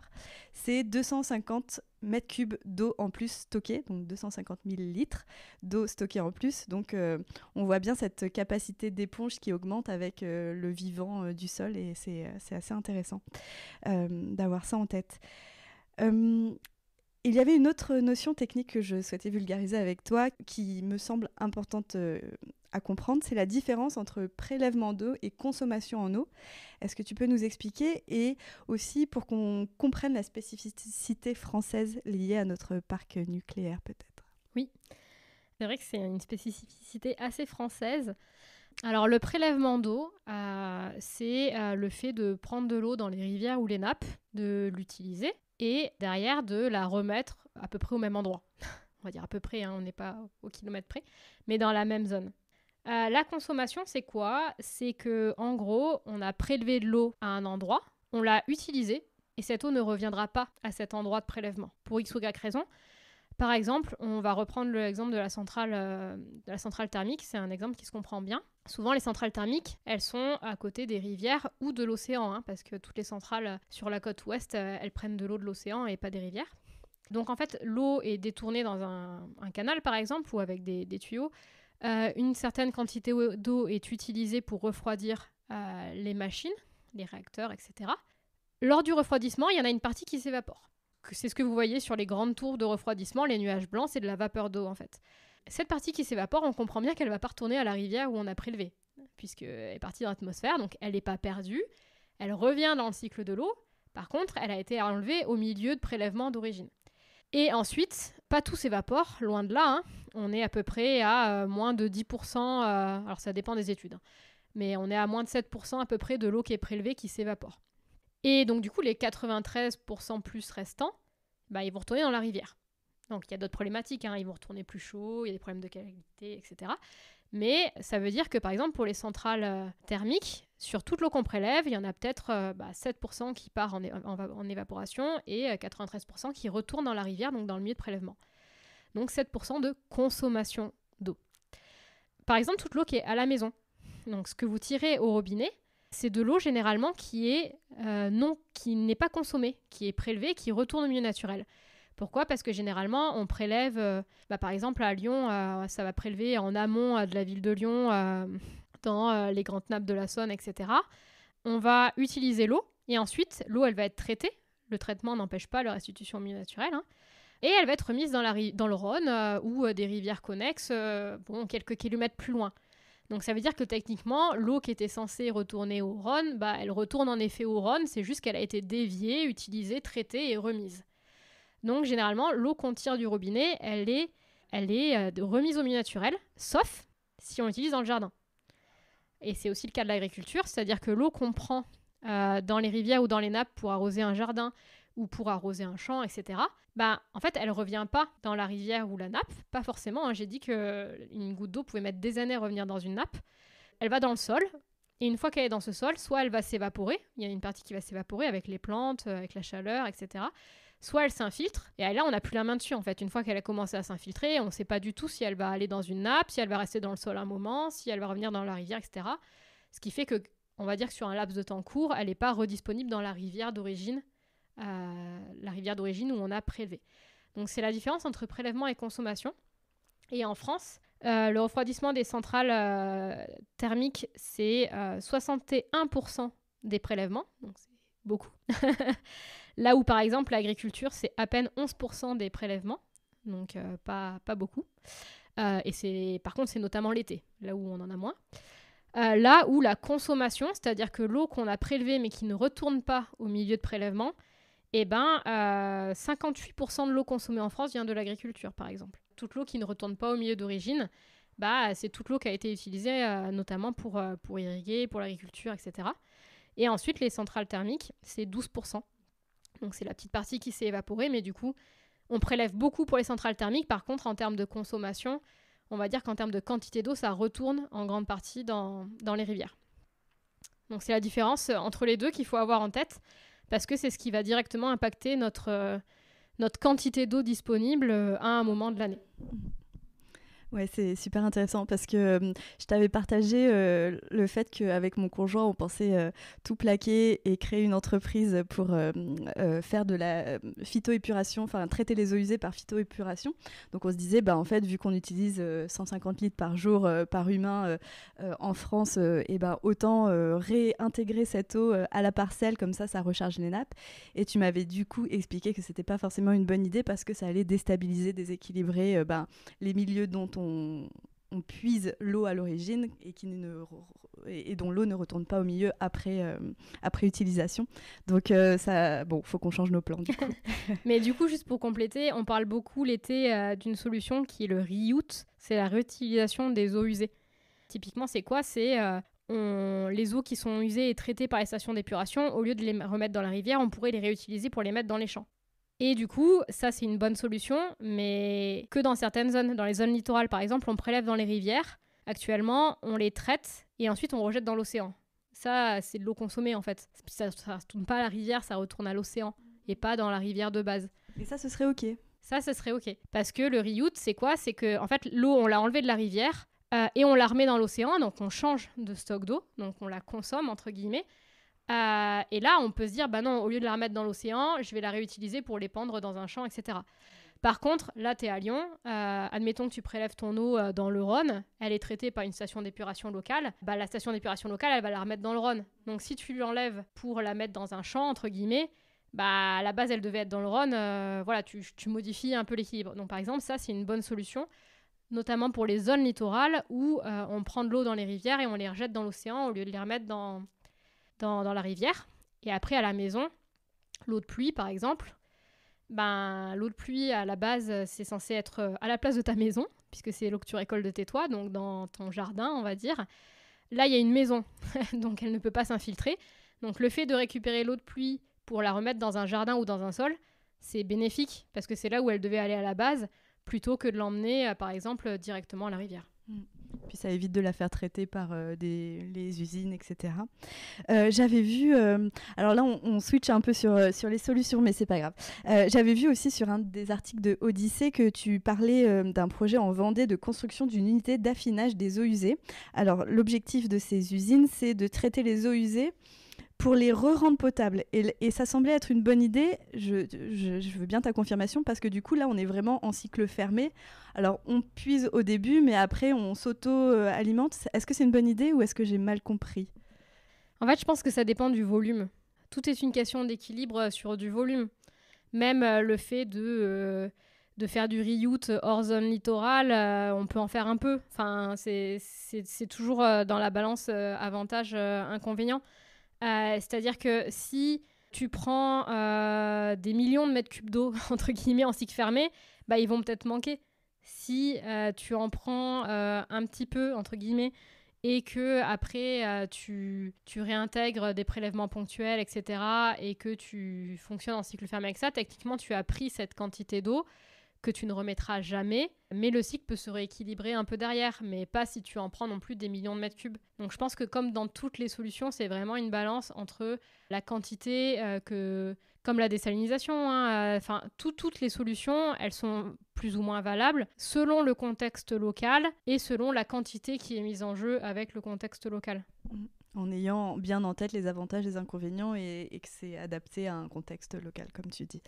c'est 250 mètres cubes d'eau en plus stockée, donc 250 000 litres d'eau stockée en plus. Donc on voit bien cette capacité d'éponge qui augmente avec le vivant du sol, et c'est assez intéressant d'avoir ça en tête. Il y avait une autre notion technique que je souhaitais vulgariser avec toi qui me semble importante à comprendre, c'est la différence entre prélèvement d'eau et consommation en eau. Est-ce que tu peux nous expliquer, et aussi pour qu'on comprenne la spécificité française liée à notre parc nucléaire peut-être? Oui, c'est vrai que c'est une spécificité assez française. Alors le prélèvement d'eau, c'est le fait de prendre de l'eau dans les rivières ou les nappes, de l'utiliser et derrière de la remettre à peu près au même endroit. On va dire à peu près, on n'est pas au kilomètre près, mais dans la même zone. La consommation, c'est quoi? C'est que, en gros, on a prélevé de l'eau à un endroit, on l'a utilisée, et cette eau ne reviendra pas à cet endroit de prélèvement, pour X ou Y raison. Par exemple, on va reprendre l'exemple de la centrale thermique, c'est un exemple qui se comprend bien. Souvent, les centrales thermiques, elles sont à côté des rivières ou de l'océan, parce que toutes les centrales sur la côte ouest, elles prennent de l'eau de l'océan et pas des rivières. Donc en fait, l'eau est détournée dans un canal, par exemple, ou avec des tuyaux. Une certaine quantité d'eau est utilisée pour refroidir les machines, les réacteurs, etc. Lors du refroidissement, il y en a une partie qui s'évapore. C'est ce que vous voyez sur les grandes tours de refroidissement, les nuages blancs, c'est de la vapeur d'eau en fait. Cette partie qui s'évapore, on comprend bien qu'elle ne va pas retourner à la rivière où on a prélevé, puisqu'elle est partie dans l'atmosphère, donc elle n'est pas perdue, elle revient dans le cycle de l'eau, par contre, elle a été enlevée au milieu de prélèvement d'origine. Et ensuite, pas tout s'évapore, loin de là, on est à peu près à moins de 10%, alors ça dépend des études, mais on est à moins de 7% à peu près de l'eau qui est prélevée qui s'évapore. Et donc du coup, les 93% plus restants, ils vont retourner dans la rivière. Donc il y a d'autres problématiques, ils vont retourner plus chaud, il y a des problèmes de qualité, etc. Mais ça veut dire que par exemple pour les centrales thermiques, sur toute l'eau qu'on prélève, il y en a peut-être 7% qui part en évaporation et 93% qui retourne dans la rivière, donc dans le milieu de prélèvement. Donc 7% de consommation d'eau. Par exemple, toute l'eau qui est à la maison. Donc ce que vous tirez au robinet, c'est de l'eau généralement qui n'est pas consommée, qui est prélevée, qui retourne au milieu naturel. Pourquoi? Parce que généralement, on prélève, par exemple à Lyon, ça va prélever en amont de la ville de Lyon, dans les grandes nappes de la Saône, etc. On va utiliser l'eau, et ensuite, l'eau, elle va être traitée. Le traitement n'empêche pas la restitution au milieu naturel, et elle va être remise dans le Rhône ou des rivières connexes, quelques kilomètres plus loin. Donc ça veut dire que techniquement, l'eau qui était censée retourner au Rhône, elle retourne en effet au Rhône, c'est juste qu'elle a été déviée, utilisée, traitée et remise. Donc généralement, l'eau qu'on tire du robinet, elle est remise au milieu naturel, sauf si on l'utilise dans le jardin. Et c'est aussi le cas de l'agriculture, c'est-à-dire que l'eau qu'on prend dans les rivières ou dans les nappes pour arroser un jardin ou pour arroser un champ, etc., en fait, elle ne revient pas dans la rivière ou la nappe, pas forcément. J'ai dit qu'une goutte d'eau pouvait mettre des années à revenir dans une nappe. Elle va dans le sol, et une fois qu'elle est dans ce sol, soit elle va s'évaporer, il y a une partie qui va s'évaporer avec les plantes, avec la chaleur, etc., soit elle s'infiltre, et là, on n'a plus la main dessus, en fait. Une fois qu'elle a commencé à s'infiltrer, on ne sait pas du tout si elle va aller dans une nappe, si elle va rester dans le sol un moment, si elle va revenir dans la rivière, etc. Ce qui fait que, on va dire que sur un laps de temps court, elle n'est pas redisponible dans la rivière d'origine, où on a prélevé. Donc c'est la différence entre prélèvement et consommation. Et en France, le refroidissement des centrales thermiques, c'est 61% des prélèvements, donc c'est beaucoup. Là où par exemple l'agriculture, c'est à peine 11% des prélèvements, donc pas beaucoup. Et par contre, c'est notamment l'été, là où on en a moins. Là où la consommation, c'est-à-dire que l'eau qu'on a prélevée mais qui ne retourne pas au milieu de prélèvement, 58% de l'eau consommée en France vient de l'agriculture, par exemple. Toute l'eau qui ne retourne pas au milieu d'origine, c'est toute l'eau qui a été utilisée notamment pour irriguer, pour l'agriculture, etc. Et ensuite, les centrales thermiques, c'est 12%. Donc c'est la petite partie qui s'est évaporée, mais du coup, on prélève beaucoup pour les centrales thermiques. Par contre, en termes de consommation, on va dire qu'en termes de quantité d'eau, ça retourne en grande partie dans les rivières. Donc c'est la différence entre les deux qu'il faut avoir en tête, parce que c'est ce qui va directement impacter notre quantité d'eau disponible à un moment de l'année. Ouais, c'est super intéressant parce que je t'avais partagé le fait qu'avec mon conjoint, on pensait tout plaquer et créer une entreprise pour faire de la phytoépuration, enfin traiter les eaux usées par phytoépuration. Donc on se disait, en fait, vu qu'on utilise 150 litres par jour par humain en France, autant réintégrer cette eau à la parcelle, comme ça recharge les nappes. Et tu m'avais du coup expliqué que c'était pas forcément une bonne idée parce que ça allait déstabiliser, déséquilibrer les milieux dont on on puise l'eau à l'origine et dont l'eau ne retourne pas au milieu après utilisation. Donc faut qu'on change nos plans du coup. Mais du coup, juste pour compléter, on parle beaucoup l'été d'une solution qui est le reuse, c'est la réutilisation des eaux usées. Typiquement, c'est quoi ? C'est les eaux qui sont usées et traitées par les stations d'épuration, au lieu de les remettre dans la rivière, on pourrait les réutiliser pour les mettre dans les champs. Et du coup, ça c'est une bonne solution, mais que dans certaines zones. Dans les zones littorales par exemple, on prélève dans les rivières. Actuellement, on les traite et ensuite on rejette dans l'océan. Ça, c'est de l'eau consommée en fait. Ça ne retourne pas à la rivière, ça retourne à l'océan et pas dans la rivière de base. Et ça, ce serait OK. Ça, ce serait OK. Parce que le reuse, c'est quoi ? C'est que en fait, l'eau, on l'a enlevée de la rivière et on la remet dans l'océan, donc on change de stock d'eau, donc on la consomme entre guillemets. Et là, on peut se dire, bah non, au lieu de la remettre dans l'océan, je vais la réutiliser pour l'épandre dans un champ, etc. Par contre, là, tu es à Lyon. Admettons que tu prélèves ton eau dans le Rhône. Elle est traitée par une station d'épuration locale. Bah, la station d'épuration locale, elle va la remettre dans le Rhône. Donc, si tu l'enlèves pour la mettre dans un champ, entre guillemets, bah, à la base, elle devait être dans le Rhône. Voilà, tu modifies un peu l'équilibre. Donc, par exemple, ça, c'est une bonne solution, notamment pour les zones littorales où on prend de l'eau dans les rivières et on les rejette dans l'océan au lieu de les remettre dans la rivière. Et après, à la maison, l'eau de pluie, par exemple, l'eau de pluie, à la base, c'est censé être à la place de ta maison, puisque c'est l'eau que tu récoltes de tes toits, donc dans ton jardin, on va dire. Là, il y a une maison, donc elle ne peut pas s'infiltrer. Donc le fait de récupérer l'eau de pluie pour la remettre dans un jardin ou dans un sol, c'est bénéfique, parce que c'est là où elle devait aller à la base, plutôt que de l'emmener, par exemple, directement à la rivière. Puis ça évite de la faire traiter par les usines, etc. J'avais vu... alors là, on switch un peu sur les solutions, mais c'est pas grave. J'avais vu aussi sur un des articles de Odyssée que tu parlais d'un projet en Vendée de construction d'une unité d'affinage des eaux usées. Alors, l'objectif de ces usines, c'est de traiter les eaux usées pour les re-rendre potables. Et ça semblait être une bonne idée. Je veux bien ta confirmation, parce que du coup, là, on est vraiment en cycle fermé. Alors, on puise au début, mais après, on s'auto-alimente. Est-ce que c'est une bonne idée ou est-ce que j'ai mal compris ? En fait, je pense que ça dépend du volume. Tout est une question d'équilibre sur du volume. Même le fait de faire du reuse hors zone littorale, on peut en faire un peu. Enfin, c'est toujours dans la balance avantage-inconvénient. C'est-à-dire que si tu prends des millions de mètres cubes d'eau, entre guillemets, en cycle fermé, bah, ils vont peut-être manquer. Si tu en prends un petit peu, entre guillemets, et que après tu réintègres des prélèvements ponctuels, etc., et que tu fonctionnes en cycle fermé avec ça, techniquement, tu as pris cette quantité d'eau que tu ne remettras jamais, mais le cycle peut se rééquilibrer un peu derrière, mais pas si tu en prends non plus des millions de mètres cubes. Donc je pense que comme dans toutes les solutions, c'est vraiment une balance entre la quantité comme la désalinisation, toutes les solutions, elles sont plus ou moins valables selon le contexte local et selon la quantité qui est mise en jeu avec le contexte local. En ayant bien en tête les avantages et les inconvénients et que c'est adapté à un contexte local, comme tu dis.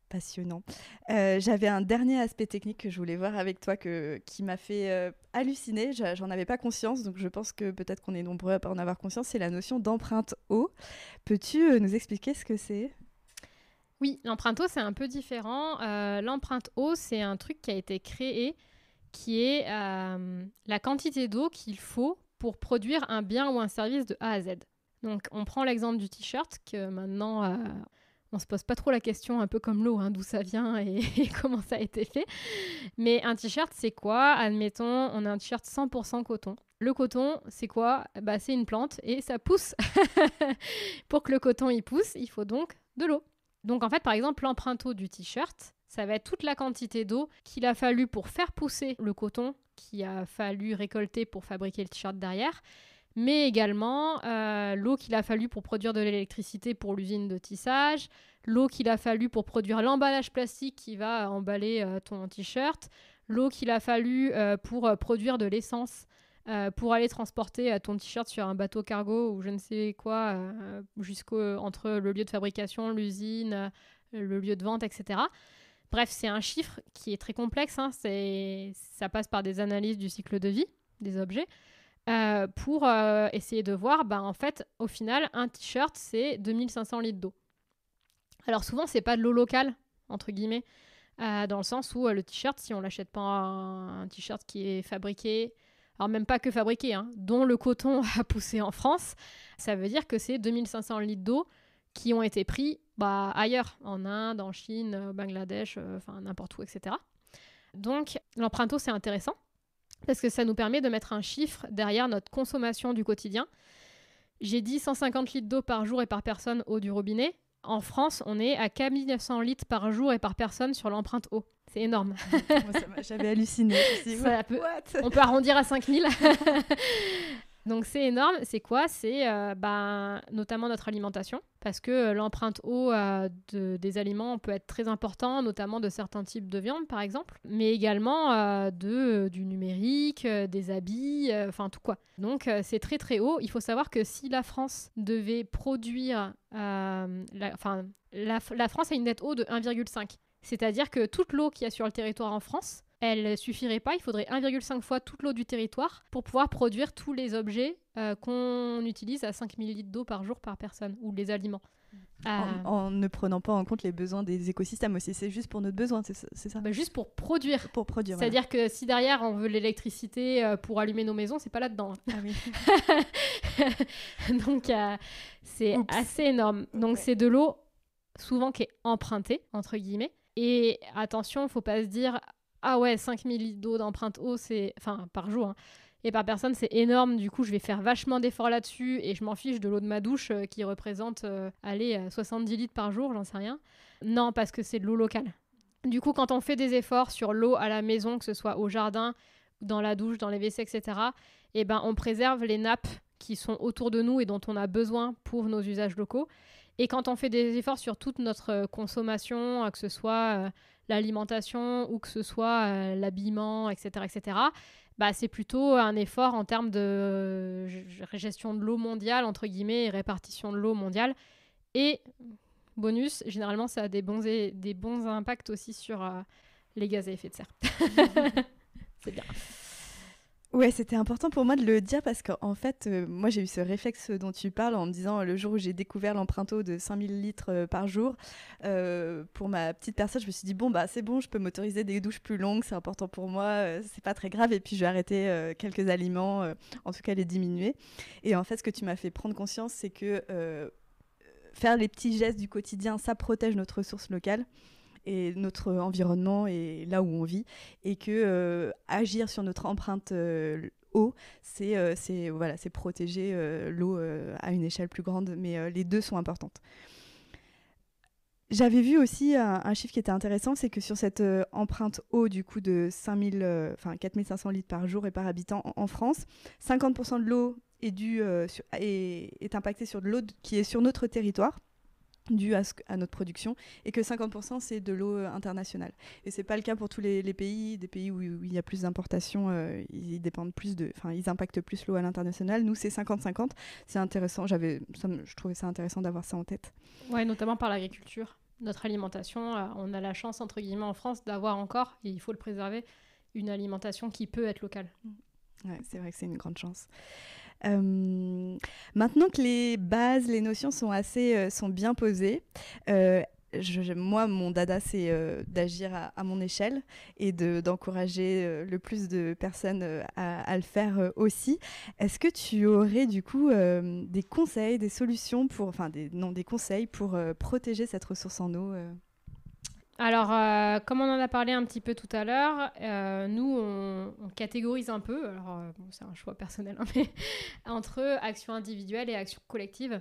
Passionnant. J'avais un dernier aspect technique que je voulais voir avec toi qui m'a fait halluciner. J'en avais pas conscience, donc je pense que peut-être qu'on est nombreux à pas en avoir conscience. C'est la notion d'empreinte eau. Peux-tu nous expliquer ce que c'est ? Oui, l'empreinte eau, c'est un peu différent. L'empreinte eau, c'est un truc qui a été créé qui est la quantité d'eau qu'il faut pour produire un bien ou un service de A à Z. Donc, on prend l'exemple du t-shirt que maintenant... on se pose pas trop la question, un peu comme l'eau, d'où ça vient et comment ça a été fait. Mais un t-shirt, c'est quoi ? Admettons, on a un t-shirt 100% coton. Le coton, c'est quoi ? C'est une plante et ça pousse. Pour que le coton il pousse, il faut donc de l'eau. Donc en fait, par exemple, l'empreinte eau du t-shirt, ça va être toute la quantité d'eau qu'il a fallu pour faire pousser le coton, qu'il a fallu récolter pour fabriquer le t-shirt derrière, mais également l'eau qu'il a fallu pour produire de l'électricité pour l'usine de tissage, l'eau qu'il a fallu pour produire l'emballage plastique qui va emballer ton t-shirt, l'eau qu'il a fallu pour produire de l'essence pour aller transporter ton t-shirt sur un bateau cargo ou je ne sais quoi, entre le lieu de fabrication, l'usine, le lieu de vente, etc. Bref, c'est un chiffre qui est très complexe, ça passe par des analyses du cycle de vie des objets. Pour essayer de voir, en fait, au final, un t-shirt, c'est 2500 litres d'eau. Alors souvent, c'est pas de l'eau locale, entre guillemets. dans le sens où le t-shirt, si on l'achète pas un t-shirt qui est fabriqué, alors même pas que fabriqué, dont le coton a poussé en France, ça veut dire que c'est 2500 litres d'eau qui ont été pris ailleurs, en Inde, en Chine, au Bangladesh, n'importe où, etc. Donc l'empreinte eau, c'est intéressant parce que ça nous permet de mettre un chiffre derrière notre consommation du quotidien. J'ai dit 150 litres d'eau par jour et par personne eau du robinet. En France, on est à 4900 litres par jour et par personne sur l'empreinte eau. C'est énorme. J'avais halluciné. On peut arrondir à 5000. Donc c'est énorme. C'est quoi ? C'est notamment notre alimentation. Parce que l'empreinte eau des aliments peut être très important, notamment de certains types de viande, par exemple. Mais également du numérique, des habits, tout quoi. Donc c'est très très haut. Il faut savoir que si la France devait produire... la France a une nette eau de 1,5. C'est-à-dire que toute l'eau qu'il y a sur le territoire en France, elle suffirait pas. Il faudrait 1,5 fois toute l'eau du territoire pour pouvoir produire tous les objets qu'on utilise à 5000 litres d'eau par jour par personne, ou les aliments. En ne prenant pas en compte les besoins des écosystèmes aussi. C'est juste pour notre besoin, c'est ça Juste pour produire. Pour produire, c'est-à-dire que si derrière on veut l'électricité pour allumer nos maisons, c'est pas là-dedans. Ah oui. Donc c'est assez énorme. Donc c'est de l'eau souvent qui est empruntée, entre guillemets. Et attention, faut pas se dire... Ah ouais, 5000 litres d'eau d'empreinte eau, par jour. Et par personne, c'est énorme. Du coup, je vais faire vachement d'efforts là-dessus et je m'en fiche de l'eau de ma douche qui représente 70 litres par jour, j'en sais rien. Non, parce que c'est de l'eau locale. Du coup, quand on fait des efforts sur l'eau à la maison, que ce soit au jardin, dans la douche, dans les WC, etc., on préserve les nappes qui sont autour de nous et dont on a besoin pour nos usages locaux. Et quand on fait des efforts sur toute notre consommation, que ce soit l'alimentation ou que ce soit l'habillement, etc., c'est plutôt un effort en termes de gestion de l'eau mondiale, entre guillemets, et répartition de l'eau mondiale. Et, bonus, généralement, ça a des bons impacts aussi sur les gaz à effet de serre. C'est bien. Ouais, c'était important pour moi de le dire parce qu'en fait, moi j'ai eu ce réflexe dont tu parles en me disant le jour où j'ai découvert l'empreinte eau de 5000 litres par jour, pour ma petite personne, je me suis dit c'est bon, je peux m'autoriser des douches plus longues, c'est important pour moi, c'est pas très grave, et puis je vais arrêter quelques aliments, en tout cas les diminuer. Et en fait, ce que tu m'as fait prendre conscience, c'est que faire les petits gestes du quotidien, ça protège notre ressource locale et notre environnement et là où on vit, et que agir sur notre empreinte eau, c'est protéger l'eau à une échelle plus grande, mais les deux sont importantes. J'avais vu aussi un chiffre qui était intéressant, c'est que sur cette empreinte eau du coup de 4500 litres par jour et par habitant en France, 50% de l'eau est impactée sur de l'eau qui est sur notre territoire, dû à notre production, et que 50% c'est de l'eau internationale. Et c'est pas le cas pour tous les pays. Des pays où il y a plus d'importations, ils impactent plus l'eau à l'international. Nous, c'est 50-50. C'est intéressant. Je trouvais ça intéressant d'avoir ça en tête. Ouais, notamment par l'agriculture. Notre alimentation, on a la chance, entre guillemets, en France, d'avoir encore, et il faut le préserver, une alimentation qui peut être locale. Ouais, c'est vrai que c'est une grande chance. Maintenant que les bases, les notions sont bien posées, moi, mon dada, c'est d'agir à mon échelle et d'encourager le plus de personnes à le faire aussi. Est-ce que tu aurais du coup des conseils, des solutions des conseils pour protéger cette ressource en eau Alors, comme on en a parlé un petit peu tout à l'heure, nous, on catégorise un peu, c'est un choix personnel, mais entre action individuelle et action collective.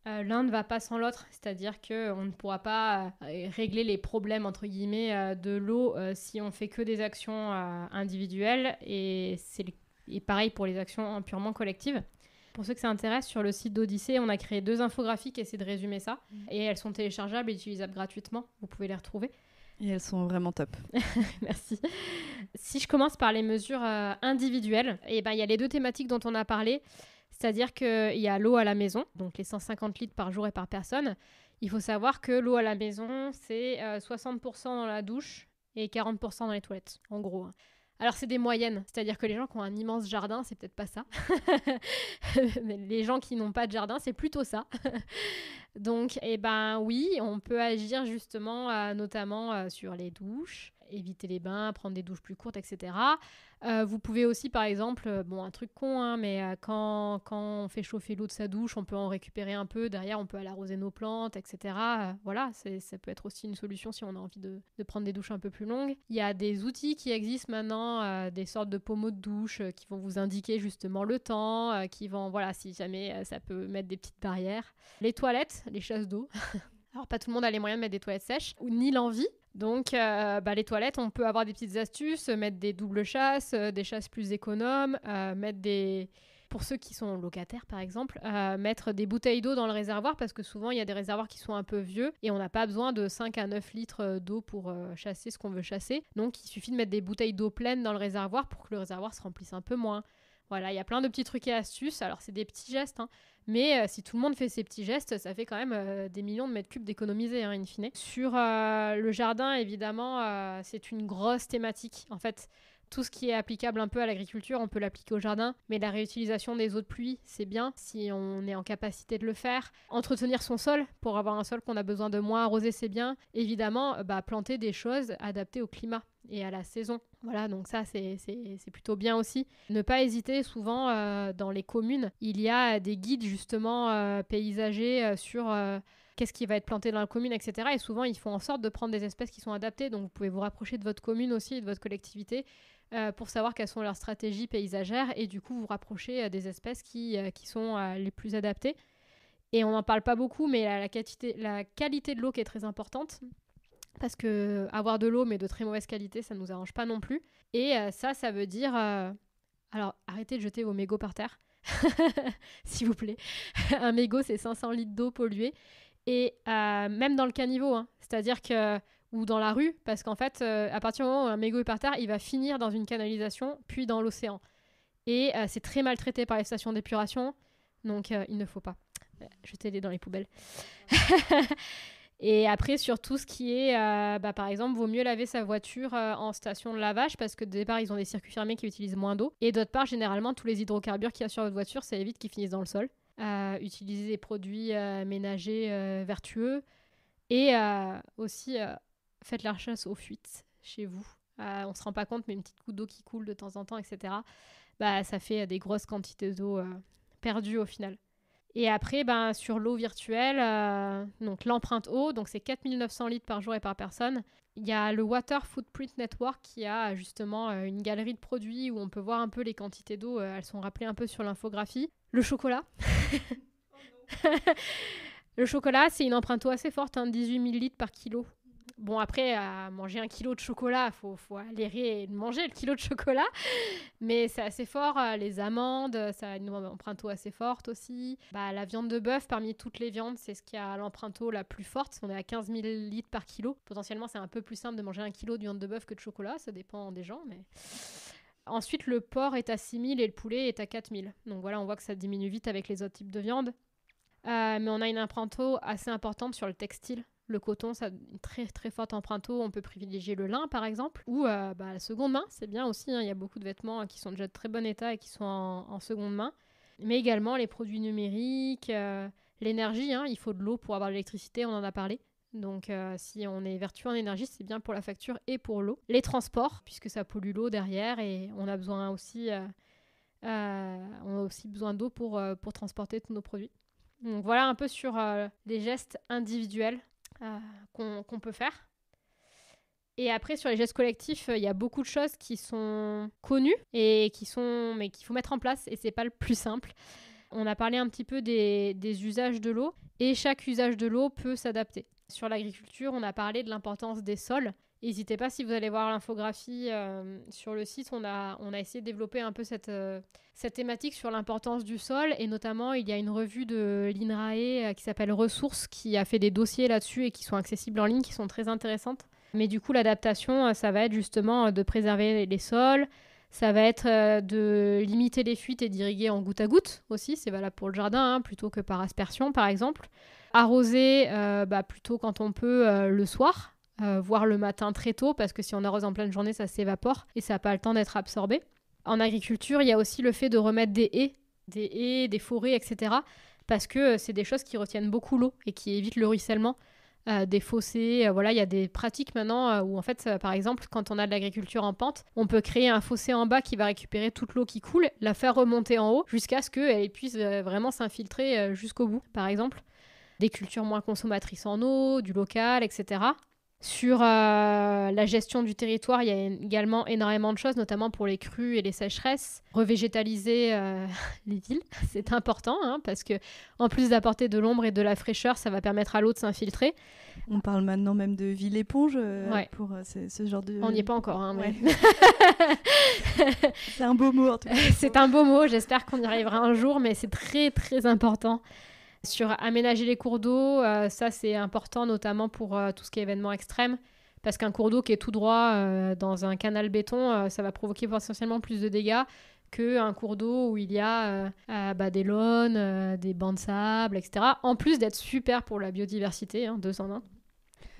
L'un ne va pas sans l'autre, c'est-à-dire qu'on ne pourra pas régler les problèmes, entre guillemets, de l'eau si on fait que des actions individuelles, et pareil pour les actions purement collectives. Pour ceux que ça intéresse, sur le site d'Odyssée, on a créé 2 infographies qui essaient de résumer ça. Et elles sont téléchargeables et utilisables gratuitement. Vous pouvez les retrouver. Et elles sont vraiment top. Merci. Si je commence par les mesures individuelles, il y a les 2 thématiques dont on a parlé. C'est-à-dire qu'il y a l'eau à la maison, donc les 150 litres par jour et par personne. Il faut savoir que l'eau à la maison, c'est 60% dans la douche et 40% dans les toilettes, en gros. Alors, c'est des moyennes, c'est-à-dire que les gens qui ont un immense jardin, c'est peut-être pas ça. Mais les gens qui n'ont pas de jardin, c'est plutôt ça. Donc, oui, on peut agir justement, notamment sur les douches, éviter les bains, prendre des douches plus courtes, etc. Vous pouvez aussi, par exemple, un truc con, hein, mais quand on fait chauffer l'eau de sa douche, on peut en récupérer un peu. Derrière, on peut aller arroser nos plantes, etc. Voilà, ça peut être aussi une solution si on a envie de prendre des douches un peu plus longues. Il y a des outils qui existent maintenant, des sortes de pommeaux de douche qui vont vous indiquer justement le temps, qui vont, voilà, si jamais ça peut mettre des petites barrières. Les toilettes, les chasses d'eau. Alors, pas tout le monde a les moyens de mettre des toilettes sèches, ni l'envie. Donc, les toilettes, on peut avoir des petites astuces, mettre des doubles chasses, des chasses plus économes, pour ceux qui sont locataires, par exemple, mettre des bouteilles d'eau dans le réservoir, parce que souvent, il y a des réservoirs qui sont un peu vieux, et on n'a pas besoin de 5 à 9 litres d'eau pour chasser ce qu'on veut chasser. Donc, il suffit de mettre des bouteilles d'eau pleines dans le réservoir pour que le réservoir se remplisse un peu moins. Voilà, il y a plein de petits trucs et astuces. Alors, c'est des petits gestes, hein. Mais si tout le monde fait ces petits gestes, ça fait quand même des millions de mètres cubes d'économiser, hein, in fine. Sur le jardin, évidemment, c'est une grosse thématique. En fait, tout ce qui est applicable un peu à l'agriculture, on peut l'appliquer au jardin. Mais la réutilisation des eaux de pluie, c'est bien si on est en capacité de le faire. Entretenir son sol, pour avoir un sol qu'on a besoin de moins arroser, c'est bien. Évidemment, planter des choses adaptées au climat et à la saison. Voilà, donc ça, c'est plutôt bien aussi. Ne pas hésiter, souvent, dans les communes, il y a des guides, justement, paysagers sur qu'est-ce qui va être planté dans la commune, etc. Et souvent, ils font en sorte de prendre des espèces qui sont adaptées. Donc, vous pouvez vous rapprocher de votre commune aussi et de votre collectivité pour savoir quelles sont leurs stratégies paysagères et du coup, vous rapprocher des espèces qui sont les plus adaptées. Et on n'en parle pas beaucoup, mais la qualité de l'eau qui est très importante. Parce que avoir de l'eau mais de très mauvaise qualité, ça ne nous arrange pas non plus. Et ça veut dire... Alors, arrêtez de jeter vos mégots par terre, s'il vous plaît. Un mégot, c'est 500 litres d'eau polluée. Et même dans le caniveau, hein, c'est-à-dire que... Ou dans la rue, parce qu'en fait, à partir du moment où un mégot est par terre, il va finir dans une canalisation, puis dans l'océan. Et c'est très maltraité par les stations d'épuration, donc il ne faut pas. Jetez-les dans les poubelles. Et après, sur tout ce qui est, par exemple, vaut mieux laver sa voiture en station de lavage parce que de départ, ils ont des circuits fermés qui utilisent moins d'eau. Et d'autre part, généralement, tous les hydrocarbures qu'il y a sur votre voiture, ça évite qu'ils finissent dans le sol. Utilisez des produits ménagers vertueux. Et aussi, faites la chasse aux fuites chez vous. On ne se rend pas compte, mais une petite goutte d'eau qui coule de temps en temps, etc., ça fait des grosses quantités d'eau perdues au final. Et après, sur l'eau virtuelle, donc l'empreinte eau, donc c'est 4900 litres par jour et par personne. Il y a le Water Footprint Network qui a justement une galerie de produits où on peut voir un peu les quantités d'eau. Elles sont rappelées un peu sur l'infographie. Le chocolat. Oh non. Le chocolat, c'est une empreinte eau assez forte, 18 000 litres par kilo. Bon, après, manger 1 kilo de chocolat, faut aller manger le kilo de chocolat. Mais c'est assez fort. Les amandes, ça a une empreinte eau assez forte aussi. La viande de bœuf, parmi toutes les viandes, c'est ce qui a l'empreinte eau la plus forte. On est à 15 000 litres par kilo. Potentiellement, c'est un peu plus simple de manger 1 kilo de viande de bœuf que de chocolat. Ça dépend des gens, mais... Ensuite, le porc est à 6 000 et le poulet est à 4 000. Donc voilà, on voit que ça diminue vite avec les autres types de viande. Mais on a une empreinte eau assez importante sur le textile. Le coton, ça a une très très forte empreinte eau. On peut privilégier le lin, par exemple. Ou la seconde main, c'est bien aussi. Il y a beaucoup de vêtements qui sont déjà de très bon état et qui sont en seconde main. Mais également les produits numériques, l'énergie. Il faut de l'eau pour avoir de l'électricité, on en a parlé. Donc si on est vertueux en énergie, c'est bien pour la facture et pour l'eau. Les transports, puisque ça pollue l'eau derrière. Et on a besoin aussi, besoin d'eau pour transporter tous nos produits. Donc voilà un peu sur les gestes individuels qu'on peut faire. Et après, sur les gestes collectifs, il y a beaucoup de choses qui sont connues et mais qu'il faut mettre en place, et c'est pas le plus simple. On a parlé un petit peu des usages de l'eau, et chaque usage de l'eau peut s'adapter. Sur l'agriculture, on a parlé de l'importance des sols. N'hésitez pas, si vous allez voir l'infographie sur le site, on a essayé de développer un peu cette thématique sur l'importance du sol, et notamment il y a une revue de l'INRAE qui s'appelle Ressources qui a fait des dossiers là-dessus et qui sont accessibles en ligne, qui sont très intéressantes. Mais du coup, l'adaptation, ça va être justement de préserver les sols, ça va être de limiter les fuites et d'irriguer en goutte à goutte aussi, c'est valable pour le jardin, plutôt que par aspersion par exemple. Arroser plutôt quand on peut le soir, voire le matin très tôt, parce que si on arrose en pleine journée, ça s'évapore et ça n'a pas le temps d'être absorbé. En agriculture, il y a aussi le fait de remettre des haies, des forêts, etc. Parce que c'est des choses qui retiennent beaucoup l'eau et qui évitent le ruissellement. Des fossés, voilà, il y a des pratiques maintenant où en fait, par exemple, quand on a de l'agriculture en pente, on peut créer un fossé en bas qui va récupérer toute l'eau qui coule, la faire remonter en haut jusqu'à ce qu'elle puisse vraiment s'infiltrer jusqu'au bout, par exemple. Des cultures moins consommatrices en eau, du local, etc. Sur la gestion du territoire, il y a également énormément de choses, notamment pour les crues et les sécheresses. Revégétaliser les villes, c'est important, parce que en plus d'apporter de l'ombre et de la fraîcheur, ça va permettre à l'eau de s'infiltrer. On parle maintenant même de ville éponge pour ce genre de... On n'y est pas encore, mais... C'est un beau mot en tout cas. C'est un beau mot, j'espère qu'on y arrivera un jour, mais c'est très très important. Sur aménager les cours d'eau, ça c'est important notamment pour tout ce qui est événement extrême, parce qu'un cours d'eau qui est tout droit dans un canal béton, ça va provoquer potentiellement plus de dégâts qu'un cours d'eau où il y a des lawns, des bancs de sable, etc. En plus d'être super pour la biodiversité, 2 en 1.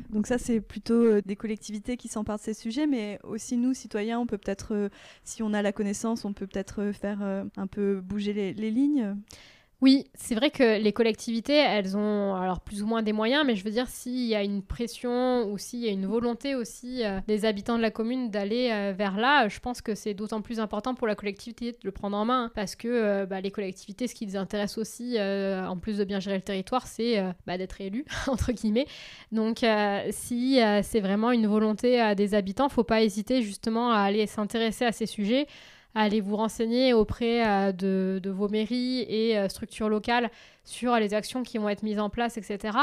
Donc ça, c'est plutôt des collectivités qui s'emparent de ces sujets, mais aussi nous, citoyens, on peut peut-être, si on a la connaissance, on peut peut-être faire un peu bouger les lignes. Oui, c'est vrai que les collectivités, elles ont alors plus ou moins des moyens, mais je veux dire, s'il y a une pression ou s'il y a une volonté aussi des habitants de la commune d'aller vers là, je pense que c'est d'autant plus important pour la collectivité de le prendre en main, parce que les collectivités, ce qui les intéresse aussi, en plus de bien gérer le territoire, c'est d'être élus, entre guillemets. Donc, si c'est vraiment une volonté des habitants, faut pas hésiter justement à aller s'intéresser à ces sujets, à aller vous renseigner auprès de vos mairies et structures locales sur les actions qui vont être mises en place, etc.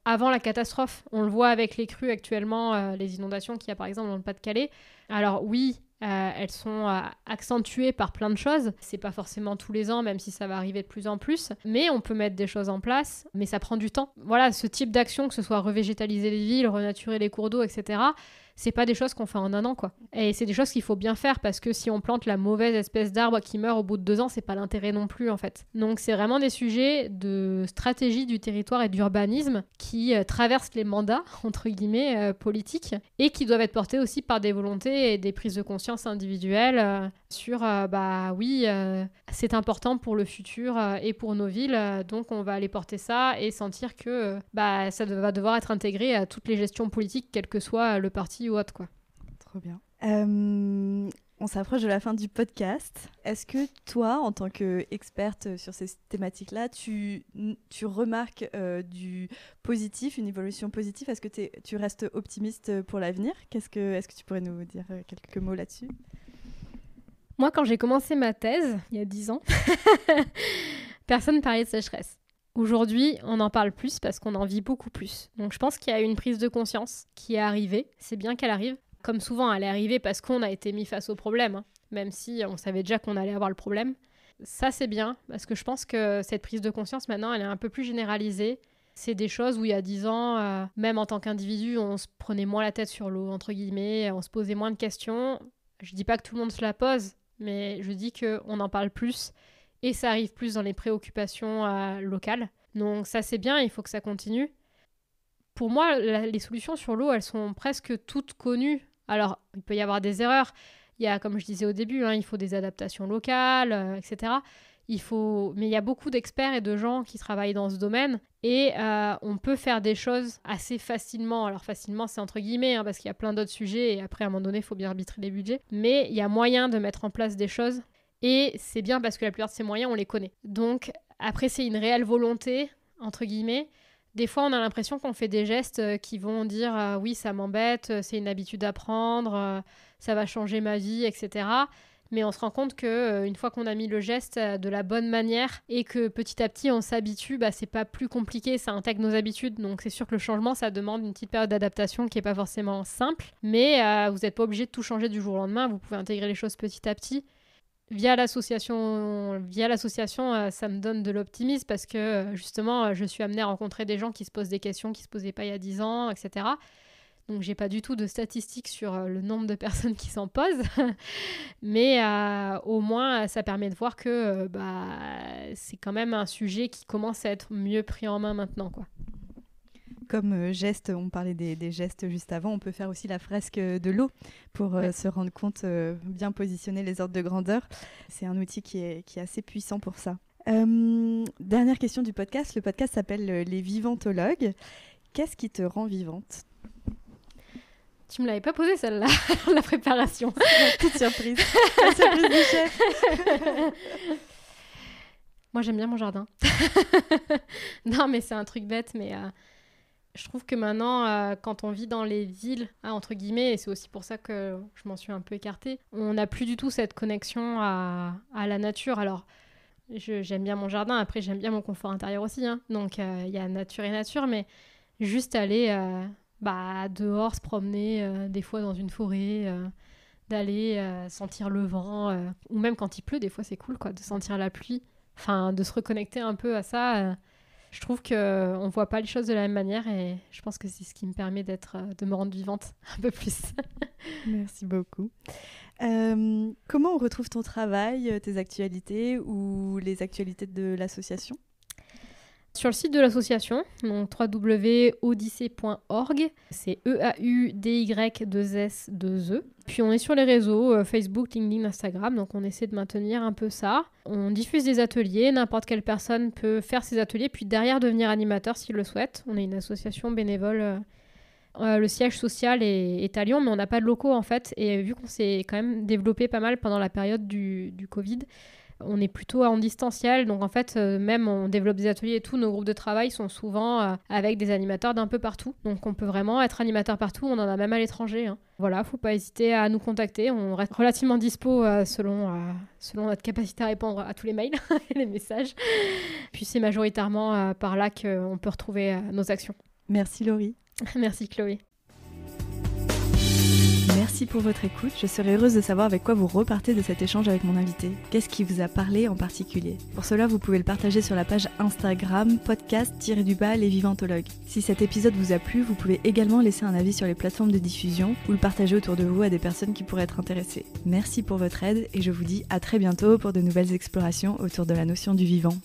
Avant la catastrophe, on le voit avec les crues actuellement, les inondations qu'il y a par exemple dans le Pas-de-Calais. Alors oui, elles sont accentuées par plein de choses. C'est pas forcément tous les ans, même si ça va arriver de plus en plus. Mais on peut mettre des choses en place, mais ça prend du temps. Voilà, ce type d'action, que ce soit revégétaliser les villes, renaturer les cours d'eau, etc., c'est pas des choses qu'on fait en 1 an, quoi. Et c'est des choses qu'il faut bien faire, parce que si on plante la mauvaise espèce d'arbre qui meurt au bout de 2 ans, c'est pas l'intérêt non plus, en fait. Donc c'est vraiment des sujets de stratégie du territoire et d'urbanisme qui traversent les mandats, entre guillemets, politiques, et qui doivent être portés aussi par des volontés et des prises de conscience individuelles sur, c'est important pour le futur et pour nos villes, donc on va aller porter ça et sentir que ça va devoir être intégré à toutes les gestions politiques, quel que soit le parti ou autre, quoi. Trop bien. On s'approche de la fin du podcast. Est-ce que toi, en tant qu'experte sur ces thématiques-là, tu remarques du positif, une évolution positive? Est-ce que tu restes optimiste pour l'avenir? Est-ce que tu pourrais nous dire quelques mots là-dessus? Moi, quand j'ai commencé ma thèse, il y a 10 ans, personne ne parlait de sécheresse. Aujourd'hui, on en parle plus parce qu'on en vit beaucoup plus. Donc je pense qu'il y a une prise de conscience qui est arrivée. C'est bien qu'elle arrive. Comme souvent, elle est arrivée parce qu'on a été mis face au problème, même si on savait déjà qu'on allait avoir le problème. Ça, c'est bien, parce que je pense que cette prise de conscience, maintenant, elle est un peu plus généralisée. C'est des choses où il y a 10 ans, même en tant qu'individu, on se prenait moins la tête sur l'eau, entre guillemets, on se posait moins de questions. Je dis pas que tout le monde se la pose, mais je dis qu'on en parle plus et ça arrive plus dans les préoccupations locales. Donc ça, c'est bien, il faut que ça continue. Pour moi, les solutions sur l'eau, elles sont presque toutes connues. Alors, il peut y avoir des erreurs. Il y a, comme je disais au début, il faut des adaptations locales, etc. Mais il y a beaucoup d'experts et de gens qui travaillent dans ce domaine et on peut faire des choses assez facilement. Alors facilement, c'est entre guillemets, parce qu'il y a plein d'autres sujets et après, à un moment donné, il faut bien arbitrer les budgets. Mais il y a moyen de mettre en place des choses et c'est bien parce que la plupart de ces moyens, on les connaît. Donc, après, c'est une réelle volonté, entre guillemets. Des fois, on a l'impression qu'on fait des gestes qui vont dire oui, ça m'embête, c'est une habitude à prendre, ça va changer ma vie, etc. Mais on se rend compte qu'une fois qu'on a mis le geste de la bonne manière et que petit à petit on s'habitue, c'est pas plus compliqué, ça intègre nos habitudes. Donc c'est sûr que le changement, ça demande une petite période d'adaptation qui est pas forcément simple. Mais vous n'êtes pas obligé de tout changer du jour au lendemain, vous pouvez intégrer les choses petit à petit. Via l'association, ça me donne de l'optimisme parce que justement, je suis amenée à rencontrer des gens qui se posent des questions qui ne se posaient pas il y a 10 ans, etc. Donc, j'ai pas du tout de statistiques sur le nombre de personnes qui s'en posent. Mais au moins, ça permet de voir que c'est quand même un sujet qui commence à être mieux pris en main maintenant, quoi. comme geste, on parlait des gestes juste avant, on peut faire aussi la fresque de l'eau pour se rendre compte, bien positionner les ordres de grandeur. C'est un outil qui est assez puissant pour ça. Dernière question du podcast. Le podcast s'appelle Les Vivantologues. Qu'est-ce qui te rend vivante ? Tu me l'avais pas posée celle-là, la préparation. Petite surprise. La surprise du chef. Moi, j'aime bien mon jardin. Non, mais c'est un truc bête, mais je trouve que maintenant, quand on vit dans les villes, entre guillemets, et c'est aussi pour ça que je m'en suis un peu écartée, on n'a plus du tout cette connexion à la nature. Alors, j'aime bien mon jardin, après j'aime bien mon confort intérieur aussi, hein. Donc il y a nature et nature, mais juste aller dehors, se promener, des fois dans une forêt, d'aller sentir le vent, ou même quand il pleut, des fois c'est cool quoi, de sentir la pluie, enfin de se reconnecter un peu à ça. Je trouve qu'on voit pas les choses de la même manière et je pense que c'est ce qui me permet de me rendre vivante un peu plus. Merci beaucoup. Comment on retrouve ton travail, tes actualités ou les actualités de l'association ? Sur le site de l'association, donc www.odyssée.org, c'est EAUDY2S2E. Puis on est sur les réseaux, Facebook, LinkedIn, Instagram, donc on essaie de maintenir un peu ça. On diffuse des ateliers, n'importe quelle personne peut faire ses ateliers, puis derrière devenir animateur s'il le souhaite. On est une association bénévole. Le siège social est à Lyon, mais on n'a pas de locaux en fait. Et vu qu'on s'est quand même développé pas mal pendant la période du Covid, on est plutôt en distanciel. Donc en fait, même on développe des ateliers et tout. Nos groupes de travail sont souvent avec des animateurs d'un peu partout. Donc on peut vraiment être animateur partout. On en a même à l'étranger, hein. Voilà, faut pas hésiter à nous contacter. On reste relativement dispo selon notre capacité à répondre à tous les mails et les messages. Puis c'est majoritairement par là qu'on peut retrouver nos actions. Merci Laurie. Merci Chloé. Merci pour votre écoute. Je serais heureuse de savoir avec quoi vous repartez de cet échange avec mon invité. Qu'est-ce qui vous a parlé en particulier ? Pour cela, vous pouvez le partager sur la page Instagram podcast-les Vivantologues. Si cet épisode vous a plu, vous pouvez également laisser un avis sur les plateformes de diffusion ou le partager autour de vous à des personnes qui pourraient être intéressées. Merci pour votre aide et je vous dis à très bientôt pour de nouvelles explorations autour de la notion du vivant.